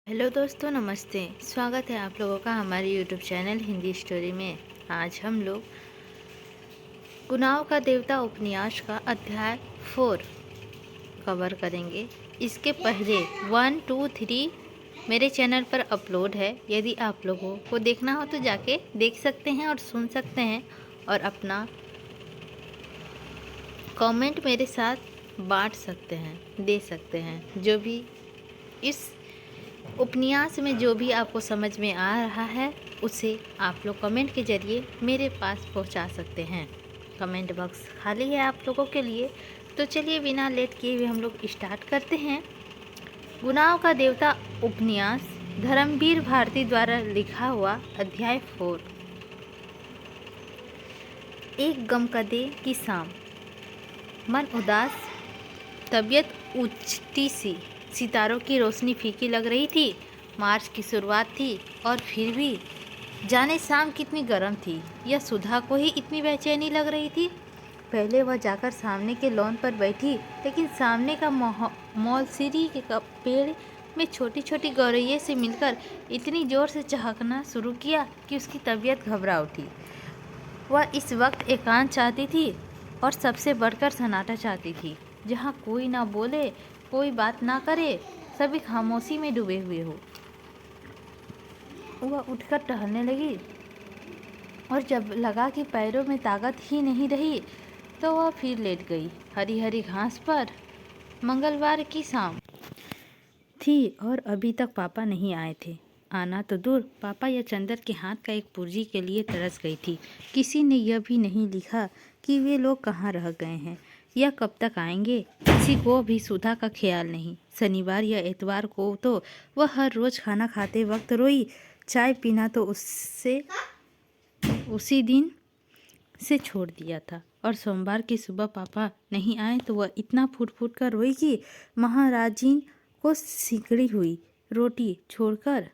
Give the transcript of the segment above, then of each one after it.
Hello दोस्तों, नमस्ते। स्वागत है आप लोगों का हमारे यूट्यूब चैनल हिंदी स्टोरी में। आज हम लोग गुनाहों का देवता उपन्यास का अध्याय 4 कवर करेंगे। इसके पहले 1, 2, 3 मेरे चैनल पर अपलोड है। यदि आप लोगों को देखना हो तो जाके देख सकते हैं और सुन सकते हैं और अपना कमेंट मेरे साथ बांट सकते हैं, दे सकते हैं। जो भी इस उपन्यास में जो भी आपको समझ में आ रहा है उसे आप लोग कमेंट के ज़रिए मेरे पास पहुंचा सकते हैं। कमेंट बॉक्स खाली है आप लोगों के लिए। तो चलिए बिना लेट किए हुए हम लोग स्टार्ट करते हैं। गुनाहों का देवता उपन्यास धर्मवीर भारती द्वारा लिखा हुआ अध्याय 4। एक गमकदे की शाम, मन उदास, तबीयत ऊंचती सी, सितारों की रोशनी फीकी लग रही थी। मार्च की शुरुआत थी और फिर भी जाने शाम कितनी गर्म थी। यह सुधा को ही इतनी बेचैनी लग रही थी। पहले वह जाकर सामने के लॉन पर बैठी, लेकिन सामने का मौलसिरी के पेड़ में छोटी छोटी गौरैये से मिलकर इतनी जोर से चहकना शुरू किया कि उसकी तबीयत घबरा उठी। वह इस वक्त एकांत चाहती थी और सबसे बढ़कर सन्नाटा चाहती थी, जहाँ कोई ना बोले, कोई बात ना करे, सभी खामोशी में डूबे हुए हो। वह उठकर टहलने लगी और जब लगा कि पैरों में ताकत ही नहीं रही तो वह फिर लेट गई हरी हरी घास पर। मंगलवार की शाम थी और अभी तक पापा नहीं आए थे। आना तो दूर, पापा या चंदर के हाथ का एक पुर्जी के लिए तरस गई थी। किसी ने यह भी नहीं लिखा कि वे लोग कहाँ रह गए हैं या कब तक आएंगे। किसी को भी सुधा का ख्याल नहीं। शनिवार या इतवार को तो वह हर रोज़ खाना खाते वक्त रोई। चाय पीना तो उससे उसी दिन से छोड़ दिया था और सोमवार की सुबह पापा नहीं आए तो वह इतना फूट फूट कर रोई कि महाराजीन को सिकड़ी हुई रोटी छोड़कर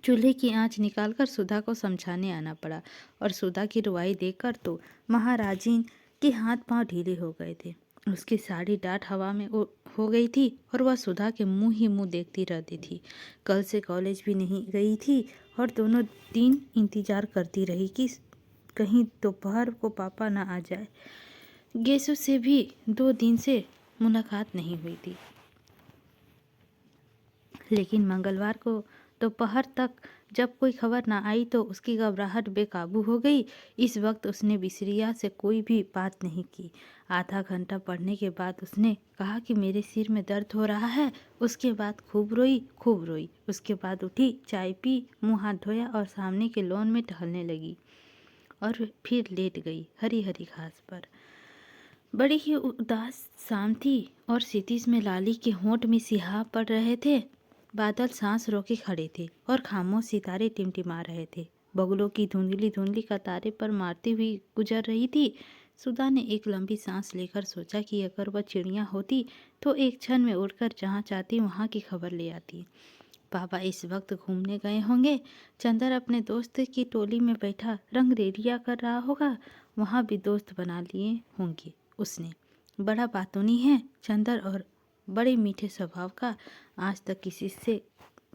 चूल्हे की आंच निकालकर सुधा को समझाने आना पड़ा। और सुधा की रुआई देखकर तो महाराजीन के हाथ पांव ढीले हो गए थे। उसकी साड़ी डांट हवा में हो गई थी और वह सुधा के मुंह ही मुंह देखती रहती थी। कल से कॉलेज भी नहीं गई थी और दोनों दिन इंतजार करती रही कि कहीं दोपहर को पापा ना आ जाए। गेसु से भी 2 दिन से मुलाकात नहीं हुई थी, लेकिन मंगलवार को दोपहर तक जब कोई खबर ना आई तो उसकी घबराहट बेकाबू हो गई। इस वक्त उसने बिसरिया से कोई भी बात नहीं की। आधा घंटा पढ़ने के बाद उसने कहा कि मेरे सिर में दर्द हो रहा है। उसके बाद खूब रोई। उसके बाद उठी, चाय पी, मुंह हाथ धोया और सामने के लॉन में टहलने लगी और फिर लेट गई हरी हरी घास पर। बड़ी ही उदास शाम थी और क्षितिज में लाली के होंठ में सिहा पड़ रहे थे। बादल सांस रोके खड़े थे और खामोश सितारे टिमटिमा रहे थे। बगुलों की धुंधली धुंधली कतारें पर मारती हुई गुजर रही थी। सुधा ने एक लंबी सांस लेकर सोचा कि अगर वह चिड़िया होती तो एक क्षण में उड़कर जहाँ चाहती वहाँ की खबर ले आती। पापा इस वक्त घूमने गए होंगे। चंदर अपने दोस्त की टोली में बैठा रंगरेलिया कर रहा होगा। वहाँ भी दोस्त बना लिए होंगे उसने। बड़ा बातूनी है चंदर और बड़े मीठे स्वभाव का। आज तक किसी से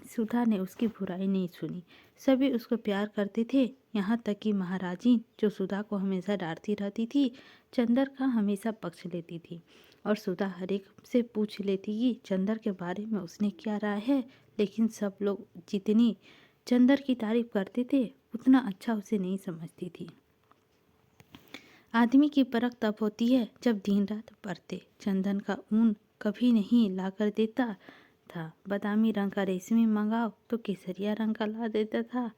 सुधा ने उसकी बुराई नहीं सुनी। सभी उसको प्यार करते थे, यहाँ तक कि महाराजी जो सुधा को हमेशा डांटती रहती थी, चंदर का हमेशा पक्ष लेती थी और सुधा हर एक से पूछ लेती कि चंदर के बारे में उसने क्या राय है। लेकिन सब लोग जितनी चंदर की तारीफ करते थे उतना अच्छा उसे नहीं समझती थी। आदमी की परख तब होती है जब दिन रात पढ़ते। चंदन का ऊन कभी नहीं लाकर देता था। बादामी रंग का रेशमी मंगाओ तो केसरिया रंग का ला देता था।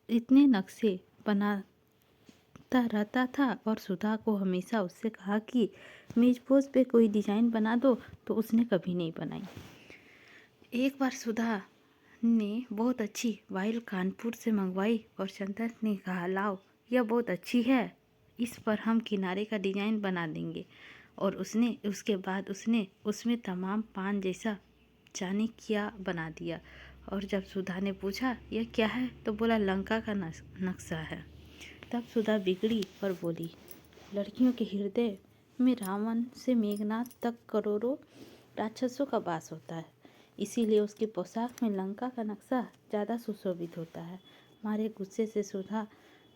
इतने नक्शे बनाता रहता था और सुधा को हमेशा उससे कहा कि मेजपोश पे कोई डिजाइन बना दो तो उसने कभी नहीं बनाई। एक बार सुधा ने बहुत अच्छी वाइल कानपुर से मंगवाई और चंदन ने कहा लाओ यह बहुत अच्छी है, इस पर हम किनारे का डिजाइन बना देंगे। और उसके बाद उसने उसमें तमाम पान जैसा जाने क्या बना दिया। और जब सुधा ने पूछा यह क्या है तो बोला लंका का नक्शा है। तब सुधा बिगड़ी और बोली लड़कियों के हृदय में रावण से मेघनाथ तक करोड़ों राक्षसों का वास होता है। इसीलिए उसकी पोशाक में लंका का नक्शा ज़्यादा सुशोभित होता है। मारे गुस्से से सुधा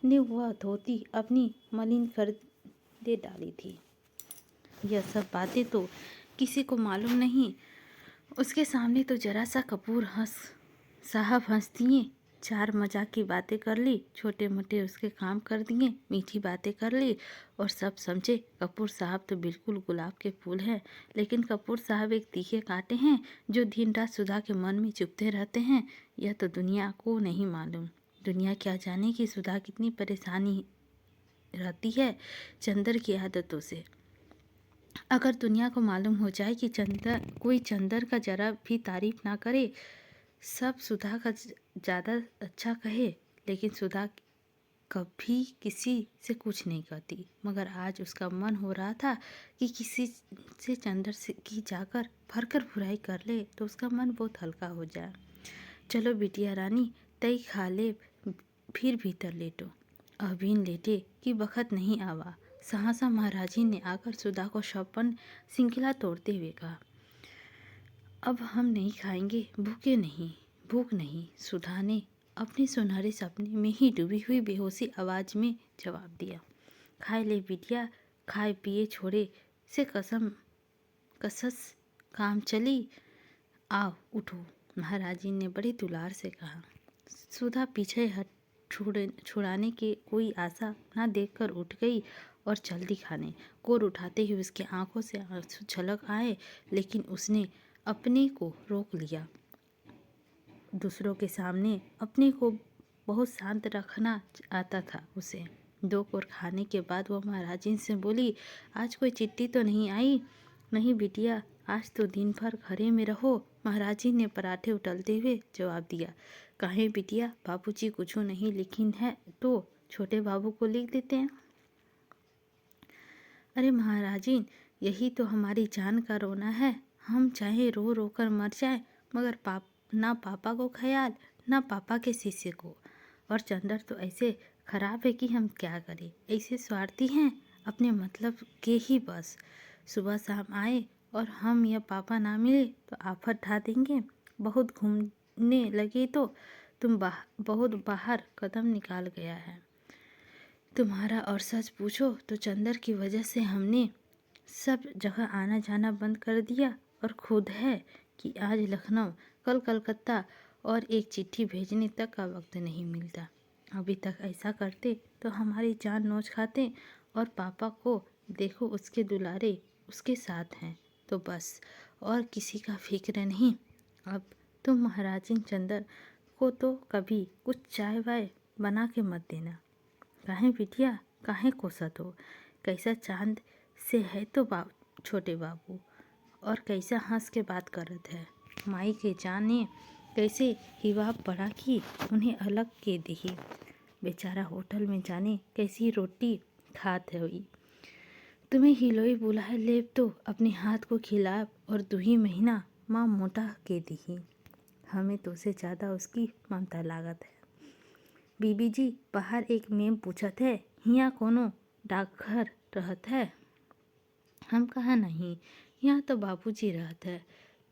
ने वह धोती अपनी मलिन कर दे डाली थी। यह सब बातें तो किसी को मालूम नहीं। उसके सामने तो जरा सा कपूर साहब हंस दिए, चार मजाक की बातें कर ली, छोटे मोटे उसके काम कर दिए, मीठी बातें कर ली और सब समझे कपूर साहब तो बिल्कुल गुलाब के फूल हैं। लेकिन कपूर साहब एक तीखे कांटे हैं जो दिन रात सुधा के मन में चुभते रहते हैं। यह तो दुनिया को नहीं मालूम। दुनिया क्या जाने कि सुधा कितनी परेशानी रहती है चंदर की आदतों से। अगर दुनिया को मालूम हो जाए कि कोई चंदर का जरा भी तारीफ ना करे, सब सुधा का ज़्यादा अच्छा कहे, लेकिन सुधा कभी किसी से कुछ नहीं कहती। मगर आज उसका मन हो रहा था कि किसी से चंदर से की जाकर भरकर बुराई कर ले तो उसका मन बहुत हल्का हो जाए। चलो बिटिया रानी, तई खा ले, फिर भीतर लेटो। अभिन लेटे कि बखत नहीं आवा। सहसा महाराजी ने आकर सुधा को छप्पन श्रृंखला तोड़ते हुए कहा, अब हम नहीं खाएंगे, भूख नहीं। सुधा ने अपने सुनहरे सपने में ही डूबी हुई बेहोशी आवाज में जवाब दिया, खाए ले बिटिया, खाए पिए छोड़े से कसस काम चली। आओ उठो, महाराजी ने बड़े दुलार से कहा। सुधा पीछे हट छुड़ाने की कोई आशा न देखकर उठ गई और जल्दी खाने। कोर उठाते ही उसकी आंखों से आंसू छलक आए, लेकिन उसने अपने को रोक लिया। दूसरों के सामने अपने को बहुत शांत रखना आता था उसे। दो कोर खाने के बाद वह महाराजी से बोली, आज कोई चिट्ठी तो नहीं आई? नहीं बिटिया, आज तो दिन भर घरे में रहो, महाराजी ने पराठे उटलते हुए जवाब दिया। काहे बिटिया, बाबूजी कुछ नहीं लिखी है तो छोटे बाबू को लिख देते हैं। अरे महाराजी, यही तो हमारी जान का रोना है। हम चाहे रो रो कर मर जाए, मगर ना पापा को ख्याल, ना पापा के शिष्य को। और चंदर तो ऐसे खराब है कि हम क्या करें। ऐसे स्वार्थी हैं, अपने मतलब के ही बस। सुबह शाम आए और हम या पापा ना मिले तो आफत ढा देंगे। बहुत घूमने लगे तो बहुत बाहर कदम निकाल गया है तुम्हारा। और सच पूछो तो चंदर की वजह से हमने सब जगह आना जाना बंद कर दिया। और खुद है कि आज लखनऊ, कल कलकत्ता, और एक चिट्ठी भेजने तक का वक्त नहीं मिलता। अभी तक ऐसा करते तो हमारी जान नोच खाते। और पापा को देखो, उसके दुलारे उसके साथ हैं तो बस, और किसी का फिक्र नहीं। अब तुम महाराजिन चंदर को तो कभी कुछ चाय वाय बना के मत देना। काहे बिटिया, काहे कोसत हो? कैसा चांद से है तो छोटे बाबू, और कैसा हंस के बात करत है। माई के जाने कैसे हिवाब पड़ा कि उन्हें अलग के दिही। बेचारा होटल में जाने कैसी रोटी खात हुई। तुम्हें हिलोई बुलाए लेब तो अपने हाथ को खिलाब और 2 महीना माँ मोटा के दिही। हमें तो से ज़्यादा उसकी ममता लागत है। बीबी जी, बाहर एक मेम पूछत है, हियाँ कोनो डाकघर रहत है? हम कहा नहीं, यहाँ तो बाबूजी रहत है।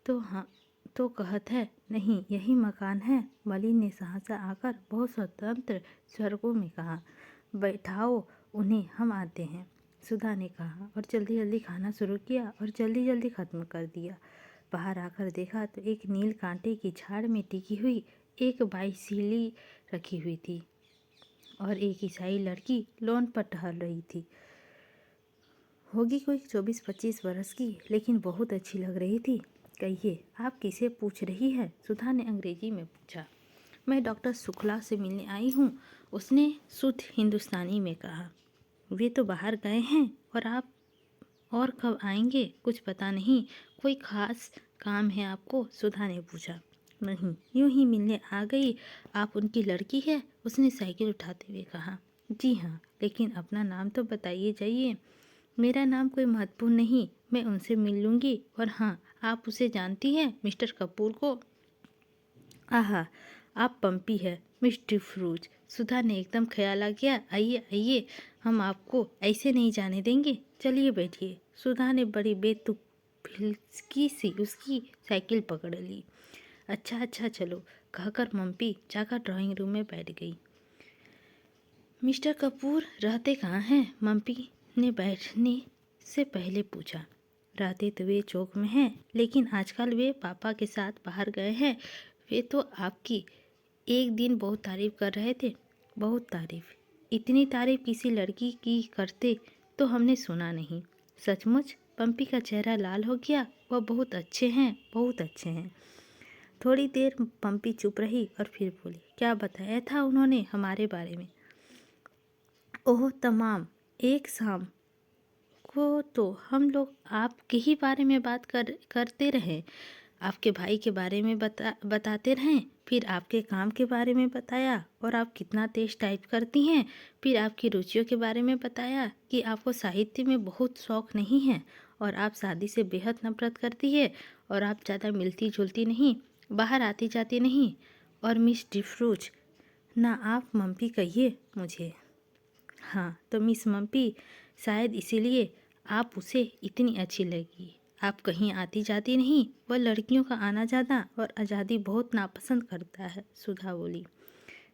तो हाँ, तो कहत है नहीं, यही मकान है। मलिन ने सहसा आकर बहुत स्वतंत्र स्वरों में कहा, बैठाओ उन्हें, हम आते हैं। सुधा ने कहा और जल्दी जल्दी खाना शुरू किया और जल्दी जल्दी ख़त्म कर दिया। बाहर आकर देखा तो एक नील कांटे की झाड़ में टिकी हुई एक बाईसीली रखी हुई थी और एक ईसाई लड़की लॉन पर टहल रही थी। होगी कोई 24-25 वर्ष की, लेकिन बहुत अच्छी लग रही थी। कहिए, आप किसे पूछ रही है? सुधा ने अंग्रेजी में पूछा। मैं डॉक्टर शुक्ला से मिलने आई हूँ, उसने शुद्ध हिंदुस्तानी में कहा। वे तो बाहर गए हैं और आप और कब आएंगे? कुछ पता नहीं। कोई ख़ास काम है आपको? सुधा ने पूछा। नहीं, यूं ही मिलने आ गई। आप उनकी लड़की है? उसने साइकिल उठाते हुए कहा। जी हाँ, लेकिन अपना नाम तो बताइए जाइए। मेरा नाम कोई महत्वपूर्ण नहीं, मैं उनसे मिल लूँगी। और हाँ, आप उसे जानती हैं, मिस्टर कपूर को? आहा, आप पंपी है, मिस डिफ्रूज। सुधा ने एकदम ख्याल आ गया। आइए आइए, हम आपको ऐसे नहीं जाने देंगे। चलिए बैठिए। सुधा ने बड़ी बेतुक फिसकी सी उसकी साइकिल पकड़ ली। अच्छा अच्छा चलो, कहकर मम्मी जाकर ड्राइंग रूम में बैठ गई। मिस्टर कपूर रहते कहाँ हैं? मम्मी ने बैठने से पहले पूछा। रहते तो वे चौक में हैं, लेकिन आजकल वे पापा के साथ बाहर गए हैं। वे तो आपकी एक दिन बहुत तारीफ कर रहे थे। बहुत तारीफ? इतनी तारीफ किसी लड़की की करते तो हमने सुना नहीं। सचमुच? पम्पी का चेहरा लाल हो गया। वह बहुत अच्छे हैं, बहुत अच्छे हैं। थोड़ी देर पम्पी चुप रही और फिर बोली, क्या बताया था उन्होंने हमारे बारे में? ओह तमाम, एक शाम को तो हम लोग आपके ही बारे में बात करते रहे। आपके भाई के बारे में बताते रहें, फिर आपके काम के बारे में बताया और आप कितना तेज टाइप करती हैं। फिर आपकी रुचियों के बारे में बताया कि आपको साहित्य में बहुत शौक़ नहीं है और आप शादी से बेहद नफरत करती है और आप ज़्यादा मिलती जुलती नहीं, बाहर आती जाती नहीं। और मिस डिफ्रूज, ना आप मम्पी कहिए मुझे। हाँ तो मिस मम्पी, शायद इसीलिए आप उसे इतनी अच्छी लगी। आप कहीं आती जाती नहीं। वह लड़कियों का आना जाना और आज़ादी बहुत नापसंद करता है। सुधा बोली।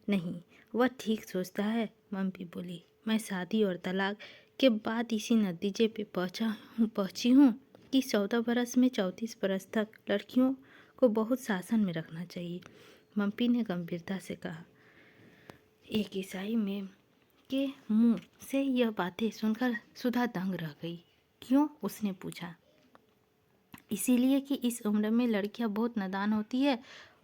नहीं, वह ठीक सोचता है, मम्पी बोली। मैं शादी और तलाक के बाद इसी नतीजे पे पहुंची हूँ कि 14 बरस में 34 बरस तक लड़कियों को बहुत शासन में रखना चाहिए। मम्पी ने गंभीरता से कहा। एक ईसाई में के मुंह से यह बातें सुनकर सुधा दंग रह गई। क्यों? उसने पूछा। इसीलिए कि इस उम्र में लड़कियां बहुत नादान होती है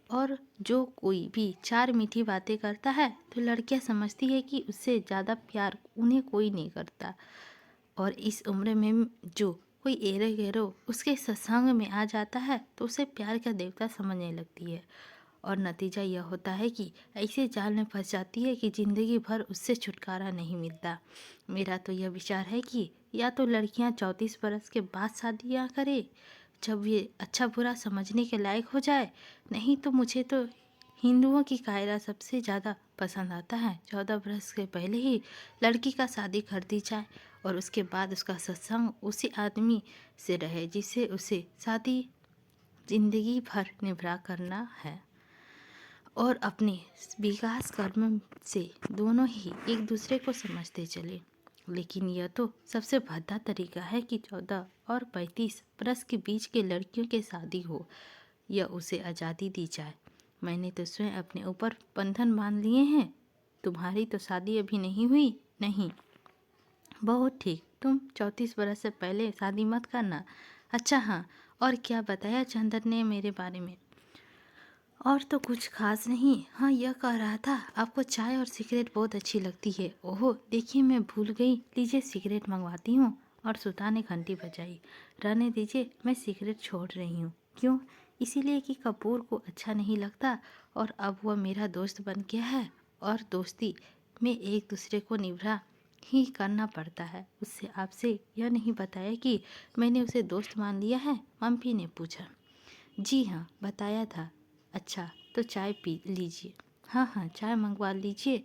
और जो कोई भी 4 मीठी बातें करता है तो लड़कियां समझती है कि उससे ज़्यादा प्यार उन्हें कोई नहीं करता। और इस उम्र में जो कोई एरे गेरो उसके सत्संग में आ जाता है तो उसे प्यार का देवता समझने लगती है। और नतीजा यह होता है कि ऐसे जाल में फंस जाती है कि ज़िंदगी भर उससे छुटकारा नहीं मिलता। मेरा तो यह विचार है कि या तो लड़कियां 34 बरस के बाद शादियाँ करें जब ये अच्छा बुरा समझने के लायक हो जाए। नहीं तो मुझे तो हिंदुओं की कायरा सबसे ज़्यादा पसंद आता है। 14 बरस के पहले ही लड़की का शादी कर दी जाए और उसके बाद उसका सत्संग उसी आदमी से रहे जिससे उसे शादी जिंदगी भर निभा करना है। और अपने विकास कर्म से दोनों ही एक दूसरे को समझते चले। लेकिन यह तो सबसे भद्दा तरीका है कि 14 और 35 बरस के बीच के लड़कियों के शादी हो या उसे आज़ादी दी जाए। मैंने तो स्वयं अपने ऊपर बंधन बांध लिए हैं। तुम्हारी तो शादी अभी नहीं हुई। नहीं, बहुत ठीक, तुम 34 बरस से पहले शादी मत करना। अच्छा हाँ, और क्या बताया चंदन ने मेरे बारे में? और तो कुछ खास नहीं। हाँ, यह कह रहा था आपको चाय और सिगरेट बहुत अच्छी लगती है। ओहो देखिए, मैं भूल गई, लीजिए सिगरेट मंगवाती हूँ। और सुधा ने घंटी बजाई। रहने दीजिए, मैं सिगरेट छोड़ रही हूँ। क्यों? इसीलिए कि कपूर को अच्छा नहीं लगता और अब वह मेरा दोस्त बन गया है और दोस्ती में एक दूसरे को निभा ही करना पड़ता है। उससे आपसे यह नहीं बताया कि मैंने उसे दोस्त मान लिया है? मम्पी ने पूछा। जी हाँ, बताया था। अच्छा तो चाय पी लीजिए। हाँ हाँ, चाय मंगवा लीजिए।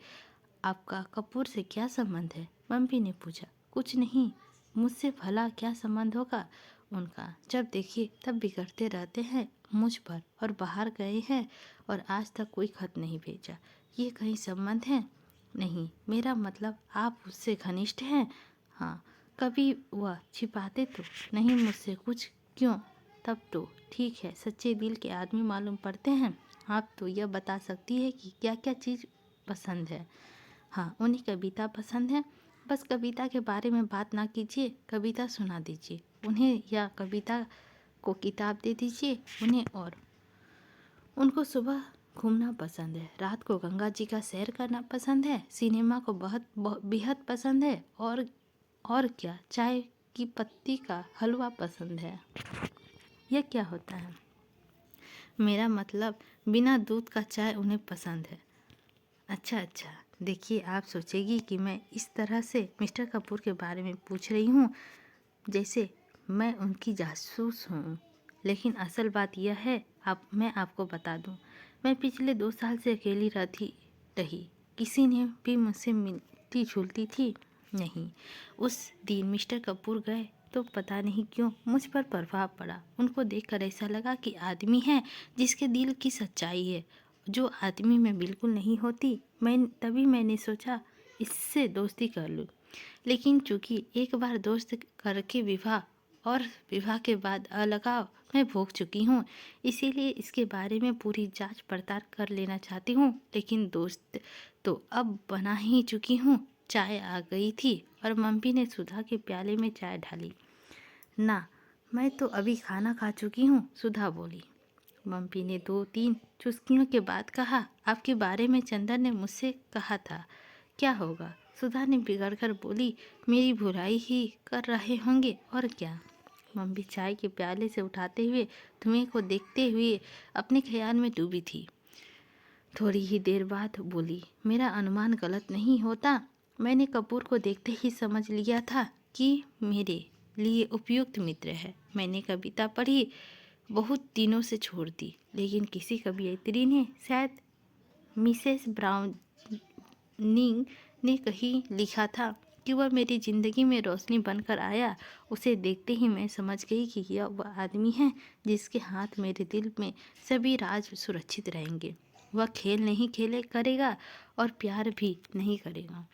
आपका कपूर से क्या संबंध है? मम्पी ने पूछा। कुछ नहीं, मुझसे भला क्या संबंध होगा उनका? जब देखिए तब बिगड़ते रहते हैं मुझ पर और बाहर गए हैं और आज तक कोई खत नहीं भेजा। ये कहीं संबंध है? नहीं, मेरा मतलब आप उससे घनिष्ठ हैं? हाँ, कभी वह छिपाते तो नहीं मुझसे कुछ। क्यों? तब तो ठीक है, सच्चे दिल के आदमी मालूम पड़ते हैं। आप तो यह बता सकती है कि क्या क्या चीज़ पसंद है? हाँ, उन्हें कविता पसंद है। बस कविता के बारे में बात ना कीजिए, कविता सुना दीजिए उन्हें या कविता को किताब दे दीजिए उन्हें। और उनको सुबह घूमना पसंद है, रात को गंगा जी का सैर करना पसंद है, सिनेमा को बेहद पसंद है और क्या, चाय की पत्ती का हलवा पसंद है। यह क्या होता है? मेरा मतलब बिना दूध का चाय उन्हें पसंद है। अच्छा अच्छा, देखिए आप सोचेगी कि मैं इस तरह से मिस्टर कपूर के बारे में पूछ रही हूँ जैसे मैं उनकी जासूस हूँ। लेकिन असल बात यह है, मैं आपको बता दूँ, मैं पिछले 2 साल से अकेली रही। किसी ने भी मुझसे मिलती जुलती थी नहीं। उस दिन मिस्टर कपूर गए तो पता नहीं क्यों मुझ पर प्रभाव पड़ा। उनको देखकर ऐसा लगा कि आदमी है जिसके दिल की सच्चाई है, जो आदमी में बिल्कुल नहीं होती। तभी मैंने सोचा इससे दोस्ती कर लूँ। लेकिन चूंकि एक बार दोस्त करके और विवाह के बाद अलगाव मैं भोग चुकी हूँ, इसीलिए इसके बारे में पूरी जांच पड़ताल कर लेना चाहती हूँ। लेकिन दोस्त तो अब बना ही चुकी हूँ। चाय आ गई थी और मम्मी ने सुधा के प्याले में चाय ढाली। ना, मैं तो अभी खाना खा चुकी हूँ, सुधा बोली। मम्मी ने 2-3 चुस्कियों के बाद कहा, आपके बारे में चंदन ने मुझसे कहा था। क्या होगा? सुधा ने बिगड़ कर बोली, मेरी बुराई ही कर रहे होंगे और क्या। मम्मी चाय के प्याले से उठाते हुए धुएं को देखते हुए अपने ख्याल में डूबी थी। थोड़ी ही देर बाद बोली, मेरा अनुमान गलत नहीं होता। मैंने कपूर को देखते ही समझ लिया था कि मेरे लिए उपयुक्त मित्र है। मैंने कविता पढ़ी, बहुत दिनों से छोड़ दी, लेकिन किसी कवयित्री ने, शायद मिसेस ब्राउनिंग ने कहीं लिखा था कि वह मेरी ज़िंदगी में रोशनी बनकर आया। उसे देखते ही मैं समझ गई कि यह वह आदमी है जिसके हाथ मेरे दिल में सभी राज सुरक्षित रहेंगे। वह खेल नहीं खेले करेगा और प्यार भी नहीं करेगा।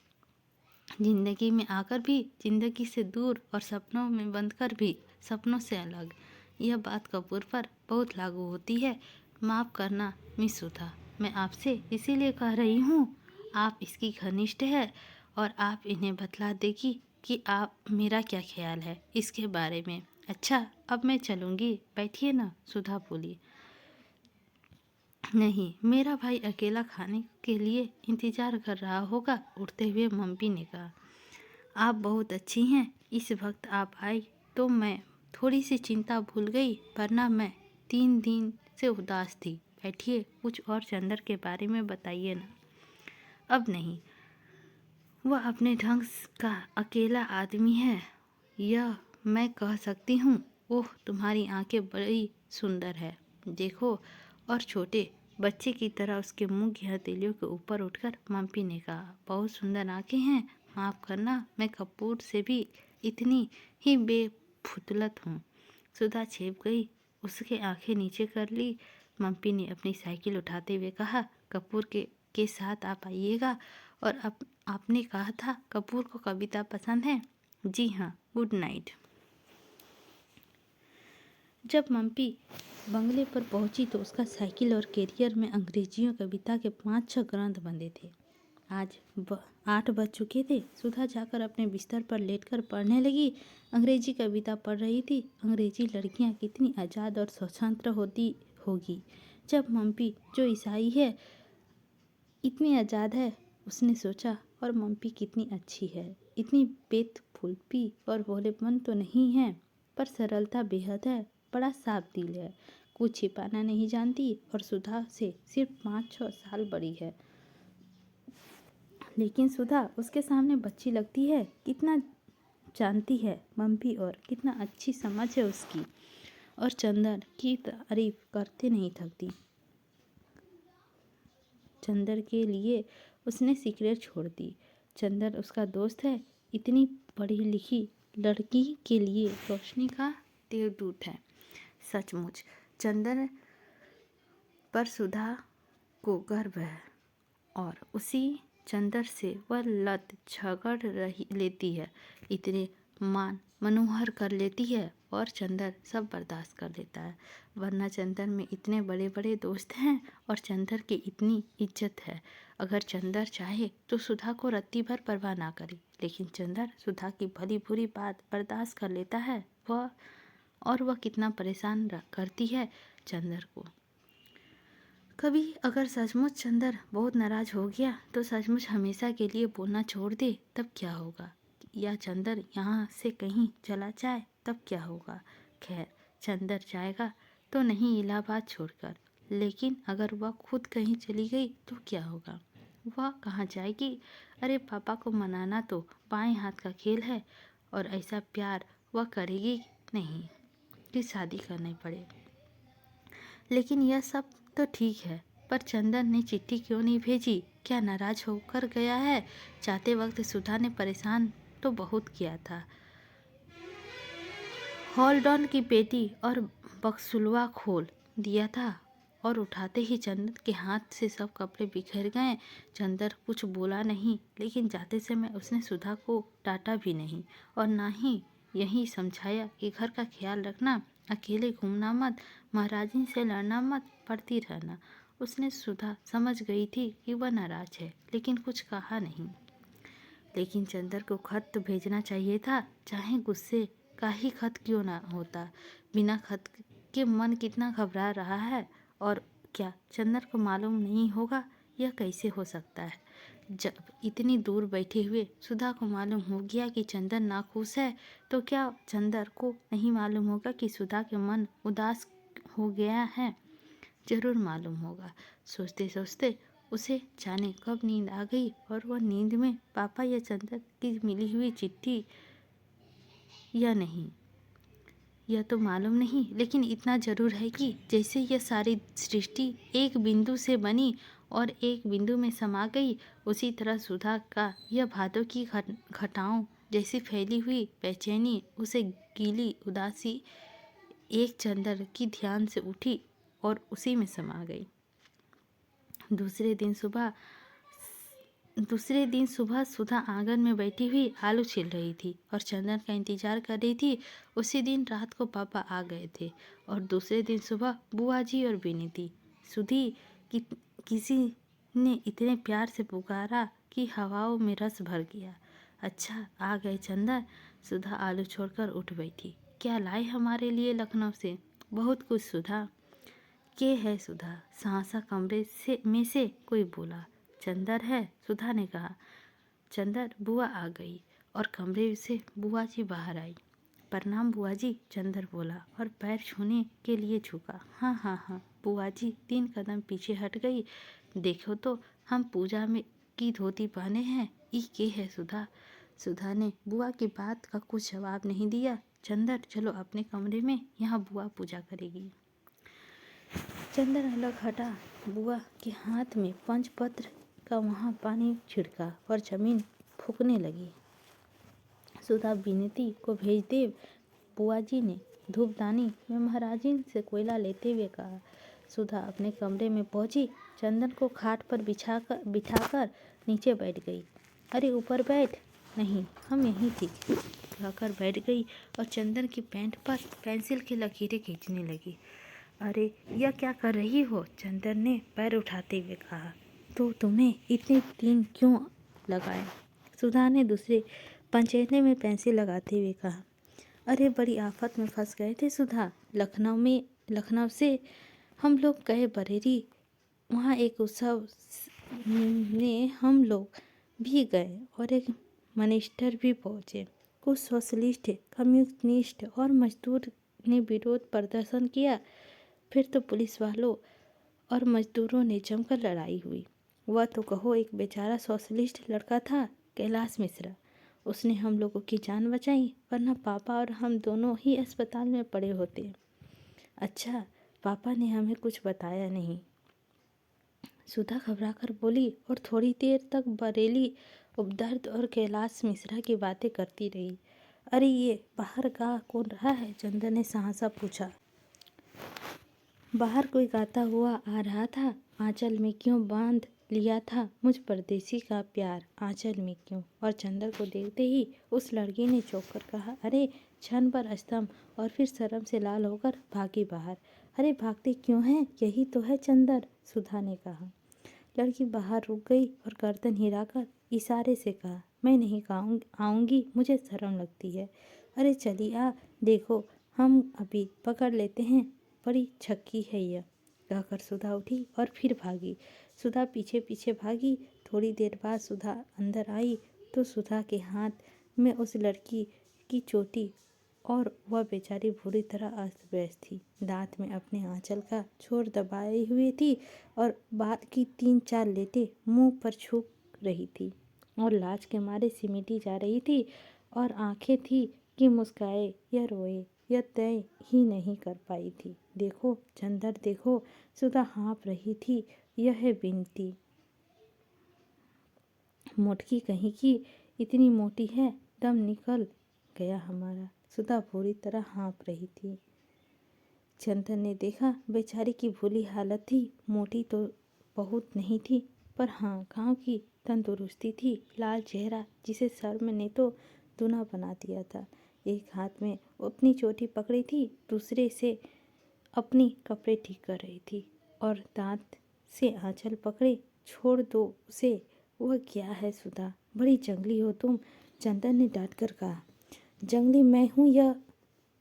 जिंदगी में आकर भी जिंदगी से दूर और सपनों में बंधकर भी सपनों से अलग। यह बात कपूर पर बहुत लागू होती है। माफ़ करना मिस सुधा, मैं आपसे इसीलिए कह रही हूँ। आप इसकी घनिष्ठ है और आप इन्हें बतला देगी कि आप मेरा क्या ख्याल है इसके बारे में। अच्छा, अब मैं चलूँगी, बैठिए ना, सुधा बोली। नहीं, मेरा भाई अकेला खाने के लिए इंतज़ार कर रहा होगा, उठते हुए मम्मी ने कहा। आप बहुत अच्छी हैं, इस वक्त आप आई तो मैं थोड़ी सी चिंता भूल गई, वरना मैं 3 दिन से उदास थी। बैठिए, कुछ और चंदर के बारे में बताइए ना। अब नहीं, वह अपने ढंग का अकेला आदमी है, यह मैं कह सकती हूँ। ओह, तुम्हारी आंखें बड़ी सुंदर है, देखो। और छोटे बच्चे की तरह उसके मुंह की हथेलियों के ऊपर उठकर मम्मी ने कहा, बहुत सुंदर आंखें हैं। माफ़ करना, मैं कपूर से भी इतनी ही बेफुतलत हूँ। सुधा छेप गई, उसके आंखें नीचे कर ली। मम्मी ने अपनी साइकिल उठाते हुए कहा, कपूर के साथ आप आइएगा। और अब आपने कहा था कपूर को कविता पसंद है। जी हाँ, गुड नाइट। जब मम्मी बंगले पर पहुंची तो उसका साइकिल और कैरियर में अंग्रेजियों कविता के 5-6 ग्रंथ बंधे थे। आज 8 बज चुके थे। सुधा जाकर अपने बिस्तर पर लेटकर पढ़ने लगी। अंग्रेजी कविता पढ़ रही थी। अंग्रेजी लड़कियां कितनी आज़ाद और स्वतंत्र होती होगी, जब मम्मी जो ईसाई है इतनी आज़ाद है, उसने सोचा। और मम्मी कितनी अच्छी है, इतनी बेतफुल्पी और भोलेपन तो नहीं है, पर सरलता बेहद है। बड़ा साफ दिल है, कुछ छिपाना नहीं जानती और सुधा से सिर्फ 5-6 साल बड़ी है। लेकिन सुधा उसके सामने बच्ची लगती है। कितना जानती है मम्मी और कितना अच्छी समझ है उसकी। और चंदर की तारीफ करते नहीं थकती। चंदर के लिए उसने सिगरेट छोड़ दी। चंदर उसका दोस्त है। इतनी पढ़ी लिखी लड़की के लिए रोशनी का देवदूत है। सचमुच चंदर पर सुधा को गर्व है और उसी चंदर से वह लत झगड़ लेती है। इतने मनोहर कर लेती है और चंदर सब बर्दाश्त कर लेता है। वरना चंदर में इतने बड़े बड़े दोस्त हैं और चंदर की इतनी इज्जत है। अगर चंदर चाहे तो सुधा को रत्ती भर परवाह ना करे, लेकिन चंदर सुधा की भली बुरी बात बर्दाश्त कर लेता है। वह कितना परेशान करती है चंदर को। कभी अगर सचमुच चंदर बहुत नाराज़ हो गया तो सचमुच हमेशा के लिए बोलना छोड़ दे, तब क्या होगा? या चंदर यहाँ से कहीं चला जाए, तब क्या होगा? खैर, चंदर जाएगा तो नहीं इलाहाबाद छोड़कर, लेकिन अगर वह खुद कहीं चली गई तो क्या होगा? वह कहाँ जाएगी? अरे पापा को मनाना तो बाएं हाथ का खेल है, और ऐसा प्यार वह करेगी नहीं कि शादी करनी पड़े। लेकिन यह सब तो ठीक है, पर चंदन ने चिट्ठी क्यों नहीं भेजी? क्या नाराज होकर गया है? जाते वक्त सुधा ने परेशान तो बहुत किया था। हॉल्डॉन की पेटी और बक्सुलवा खोल दिया था और उठाते ही चंदर के हाथ से सब कपड़े बिखर गए। चंदर कुछ बोला नहीं, लेकिन जाते समय उसने सुधा को डांटा भी नहीं और ना ही यही समझाया कि घर का ख्याल रखना, अकेले घूमना मत, महाराजी से लड़ना मत, पढ़ती रहना। उसने सुधा समझ गई थी कि वह नाराज है, लेकिन कुछ कहा नहीं। लेकिन चंदर को खत तो भेजना चाहिए था, चाहे गुस्से का ही खत क्यों ना होता। बिना खत के मन कितना घबरा रहा है। और क्या चंदर को मालूम नहीं होगा? यह कैसे हो सकता है? जब इतनी दूर बैठे हुए सुधा को मालूम हो गया कि चंदर नाखुश है, तो क्या चंदर को नहीं मालूम होगा कि सुधा के मन उदास हो गया है? जरूर मालूम होगा। सोचते सोचते उसे जाने कब नींद आ गई और वह नींद में पापा या चंदर की मिली हुई चिट्ठी या नहीं, यह तो मालूम नहीं, लेकिन इतना जरूर है कि जैसे यह सारी सृष्टि एक बिंदु से बनी और एक बिंदु में समा गई, उसी तरह सुधा का यह भादों की घटाओं जैसी फैली हुई बेचैनी, उसे गीली उदासी एक चंदर की ध्यान से उठी और उसी में समा गई। दूसरे दिन सुबह सुधा आंगन में बैठी हुई आलू छील रही थी और चंदन का इंतजार कर रही थी। उसी दिन रात को पापा आ गए थे और दूसरे दिन सुबह बुआ जी और बीनी थी। सुधी किसी ने इतने प्यार से पुकारा कि हवाओं में रस भर गया। अच्छा, आ गए चंदन। सुधा आलू छोड़कर उठ बैठी। क्या लाए हमारे लिए लखनऊ से? बहुत कुछ सुधा। के है सुधा? सहसा कमरे से कोई बोला। चंदर है, सुधा ने कहा। चंदर, बुआ आ गई और कमरे से बुआ जी बाहर आई। प्रणाम बुआ जी, चंदर बोला और पैर छूने के लिए झुका। हाँ हाँ हाँ, बुआ जी 3 कदम पीछे हट गई। देखो तो, हम पूजा में की धोती पहने हैं। ई के है सुधा? सुधा ने बुआ की बात का कुछ जवाब नहीं दिया। चंदर, चलो अपने कमरे में, यहाँ बुआ पूजा करेगी। चंदर अलग हटा। बुआ के हाथ में पंचपत्र का वहाँ पानी छिड़का और जमीन फूकने लगी। सुधा विनती को भेज दे। बुआ जी ने धूपदानी में महाराजी से कोयला लेते हुए कहा। सुधा अपने कमरे में पहुंची। चंदन को खाट पर बिठाकर नीचे बैठ गई। अरे ऊपर बैठ। नहीं, हम यहीं ठीक है, कहकर बैठ गई और चंदन की पैंट पर पेंसिल की लकीरें खींचने लगी। अरे यह क्या कर रही हो? चंदन ने पैर उठाते हुए कहा। तो तुम्हें इतने दिन क्यों लगाए? सुधा ने दूसरे पंचेने में पेंसिल लगाते हुए कहा। अरे बड़ी आफत में फंस गए थे सुधा। लखनऊ से हम लोग गए बरेली, वहाँ एक उत्सव में हम लोग भी गए और एक मिनिस्टर भी पहुँचे। कुछ सोशलिस्ट, कम्युनिस्ट और मजदूर ने विरोध प्रदर्शन किया। फिर तो पुलिस वालों और मजदूरों ने जमकर लड़ाई हुई। वह तो कहो, एक बेचारा सोशलिस्ट लड़का था, कैलाश मिश्रा, उसने हम लोगों की जान बचाई, वरना पापा और हम दोनों ही अस्पताल में पड़े होते। अच्छा, पापा ने हमें कुछ बताया नहीं? सुधा घबराकर बोली और थोड़ी देर तक बरेली उपदर्द और कैलाश मिश्रा की बातें करती रही। अरे ये बाहर गा कौन रहा है? चंदन ने सहसा पूछा। बाहर कोई गाता हुआ आ रहा था। आंचल में क्यों बांध लिया था मुझ परदेसी का प्यार, आंचल में क्यों? और चंदर को देखते ही उस लड़की ने चौंक कर कहा। अरे! क्षण पर स्तंभ और फिर शर्म से लाल होकर भागी बाहर। अरे भागते क्यों हैं? यही तो है चंदर, सुधा ने कहा। लड़की बाहर रुक गई और गर्दन हिलाकर इशारे से कहा, मैं नहीं आऊँगी, मुझे शर्म लगती है। अरे चली आ, देखो हम अभी पकड़ लेते हैं, बड़ी छक्की है यह, कहकर सुधा उठी और फिर भागी। सुधा पीछे पीछे भागी। थोड़ी देर बाद सुधा अंदर आई तो सुधा के हाथ में उस लड़की की चोटी और वह बेचारी बुरी तरह अस्त व्यस्त थी। दांत में अपने आंचल का छोर दबाए हुए थी और बात की 3-4 लेटे मुंह पर छूक रही थी और लाज के मारे सिमटी जा रही थी और आंखें थी कि मुस्काए या रोए यह तय ही नहीं कर पाई थी। देखो चंदर, देखो, सुधा हाँफ रही थी। यह है बिनती, मोटकी कहीं की, इतनी मोटी है, दम निकल गया हमारा। सुधा पूरी तरह हाँफ रही थी। चंदन ने देखा बेचारी की भूली हालत थी। मोटी तो बहुत नहीं थी, पर हाँ गांव की तंदुरुस्ती थी। लाल चेहरा जिसे शर्म ने तो दूना बना दिया था। एक हाथ में अपनी चोटी पकड़ी थी, दूसरे से अपनी कपड़े ठीक कर रही थी और दांत से आंचल पकड़े। छोड़ दो उसे, वह क्या है सुधा, बड़ी जंगली हो तुम, चंदन ने डांट कर कहा। जंगली मैं हूँ या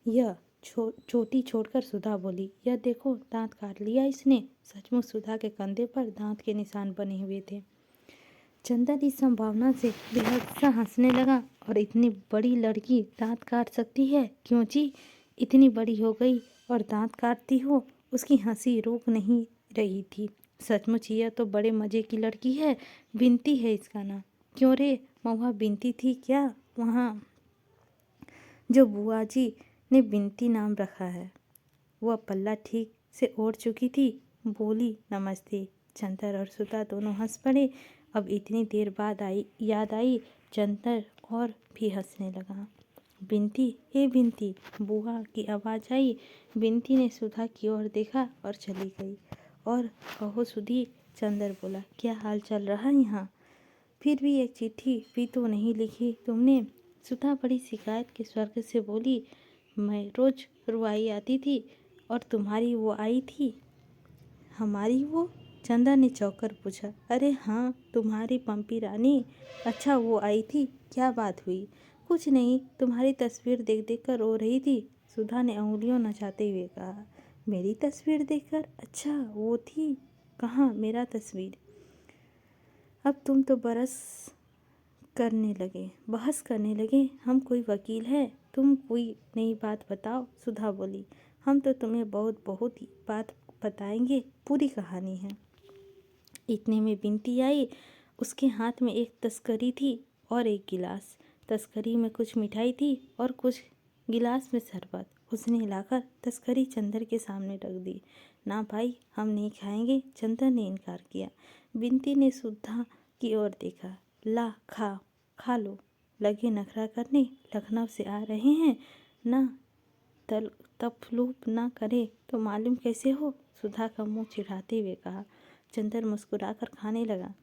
यह चोटी छोड़कर सुधा बोली। यह देखो दांत काट लिया इसने। सचमुच सुधा के कंधे पर दांत के निशान बने हुए थे। चंदन इस संभावना से बेहद सा हंसने लगा। और इतनी बड़ी लड़की दांत काट सकती है? क्यों जी, इतनी बड़ी हो गई और दांत काटती हो? उसकी हंसी रोक नहीं रही थी। सचमुच यह तो बड़े मजे की लड़की है। बिनती है इसका नाम। क्यों रे महुआ, बिनती थी क्या वहाँ जो बुआ जी ने बिनती नाम रखा है? वह पल्ला ठीक से ओढ़ चुकी थी। बोली नमस्ते। चंदर और सुधा दोनों हंस पड़े। अब इतनी देर बाद याद आई। चंदर और भी हंसने लगा। बिनती, हे बिनती, बुआ की आवाज़ आई। बिनती ने सुधा की ओर देखा और चली गई। और कहो सुधी, चंदर बोला, क्या हाल चल रहा यहाँ? फिर भी एक चिट्ठी भी तो नहीं लिखी तुमने? सुधा बड़ी शिकायत के स्वर से बोली। मैं रोज रुआई आती थी और तुम्हारी वो आई थी। हमारी वो? चंदा ने चौंक कर पूछा। अरे हाँ, तुम्हारी पंपी रानी। अच्छा, वो आई थी, क्या बात हुई? कुछ नहीं, तुम्हारी तस्वीर देख देख कर रो रही थी। सुधा ने उंगलियों नचाते हुए कहा। मेरी तस्वीर देखकर? अच्छा वो थी। कहाँ मेरा तस्वीर? अब तुम तो बहस करने लगे। हम कोई वकील है? तुम कोई नई बात बताओ, सुधा बोली। हम तो तुम्हें बहुत ही बात बताएंगे, पूरी कहानी है। इतने में बिनती आई। उसके हाथ में एक तस्करी थी और एक गिलास। तस्करी में कुछ मिठाई थी और कुछ गिलास में शरबत। उसने लाकर तस्करी चंदर के सामने रख दी। ना भाई, हम नहीं खाएंगे, चंदर ने इनकार किया। बिनती ने सुधा की ओर देखा। ला खा लो। लगे नखरा करने, लखनऊ से आ रहे हैं ना, तफलूप ना करे तो मालूम कैसे हो? सुधा का मुंह चिढ़ाते हुए कहा। चंदर मुस्कुराकर खाने लगा।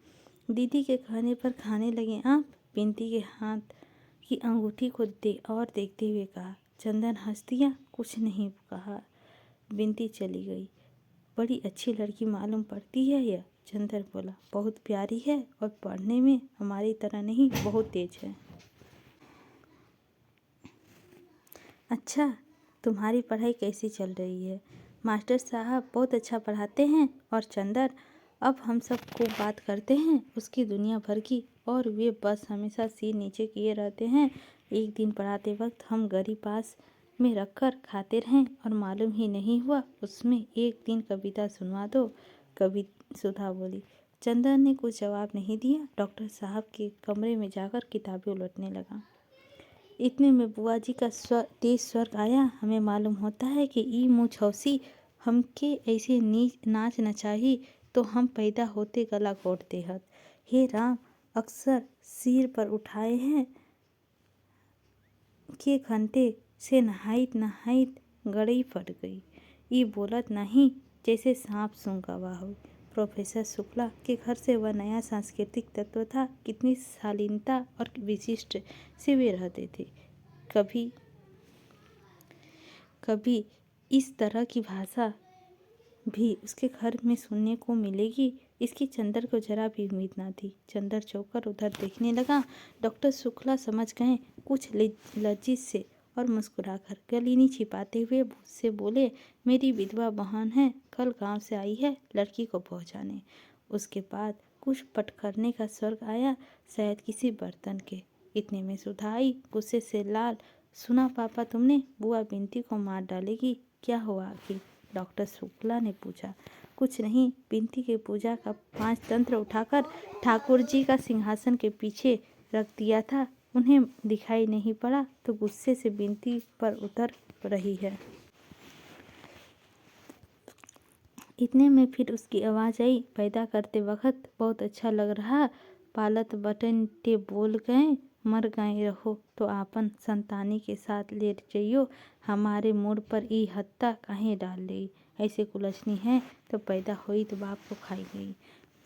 दीदी के कहने पर खाने लगे आप? बिनती के हाथ की अंगूठी को देखते हुए कहा। चंदन हंस दिया, कुछ नहीं कहा। बिनती चली गई। बड़ी अच्छी लड़की मालूम पड़ती है यह, चंदर बोला। बहुत प्यारी है और पढ़ने में हमारी तरह नहीं, बहुत तेज है। अच्छा, तुम्हारी पढ़ाई कैसी चल रही है? मास्टर साहब बहुत अच्छा पढ़ाते हैं। और चंदर, अब हम सब खूब बात करते हैं उसकी दुनिया भर की, और वे बस हमेशा सिर नीचे किए रहते हैं। एक दिन पढ़ाते वक्त हम गरी पास में रखकर खाते रहें और मालूम ही नहीं हुआ। उसमें एक दिन कविता सुनवा दो। कवि सुधा बोली। चंदर ने कुछ जवाब नहीं दिया। डॉक्टर साहब के कमरे में जाकर किताबें उलटने लगा। इतने में बुआ जी का तेज स्वर आया। हमें मालूम होता है कि ई मुँह छौसी हमके ऐसे नीच नाच नचाही तो हम पैदा होते गला घोटते हत। हे राम, अक्सर सिर पर उठाए हैं के घंटे से नहाइत गड़ई फट गई। ई बोलत नहीं जैसे सांप सूंघ गवा हो। प्रोफेसर शुक्ला के घर से वह नया सांस्कृतिक तत्व था। कितनी शालीनता और विशिष्ट से वे रहते थे। कभी इस तरह की भाषा भी उसके घर में सुनने को मिलेगी, इसकी चंदर को जरा भी उम्मीद ना थी। चंदर चौंकर उधर देखने लगा। डॉक्टर शुक्ला समझ गए, कुछ लज्जित से और मुस्कुराकर गलीनी छिपाते हुए उससे बोले, मेरी विधवा बहन है, कल गांव से आई है लड़की को पहुंचाने। उसके बाद कुछ पटखरने का स्वर आया, शायद किसी बर्तन के। इतने में सुधा आई, गुस्से से लाल। सुना पापा तुमने, बुआ बिनती को मार डालेगी। क्या हुआ आखिर? डॉक्टर शुक्ला ने पूछा। कुछ नहीं, बिनती के पूजा का 5 तंत्र उठाकर ठाकुर जी का सिंहासन के पीछे रख दिया था। उन्हें दिखाई नहीं पड़ा तो गुस्से से बिनती पर उतर रही है। इतने में फिर उसकी आवाज़ आई। पैदा करते वक्त बहुत अच्छा लग रहा, पालत बटन टे बोल गए, मर गए रहो तो आपन संतानी के साथ लेट जइयो, हमारे मुड़ पर ई हत्ता काहे डाल लई। ऐसे कुलछनी है तो पैदा हुई तो बाप को खाई गई।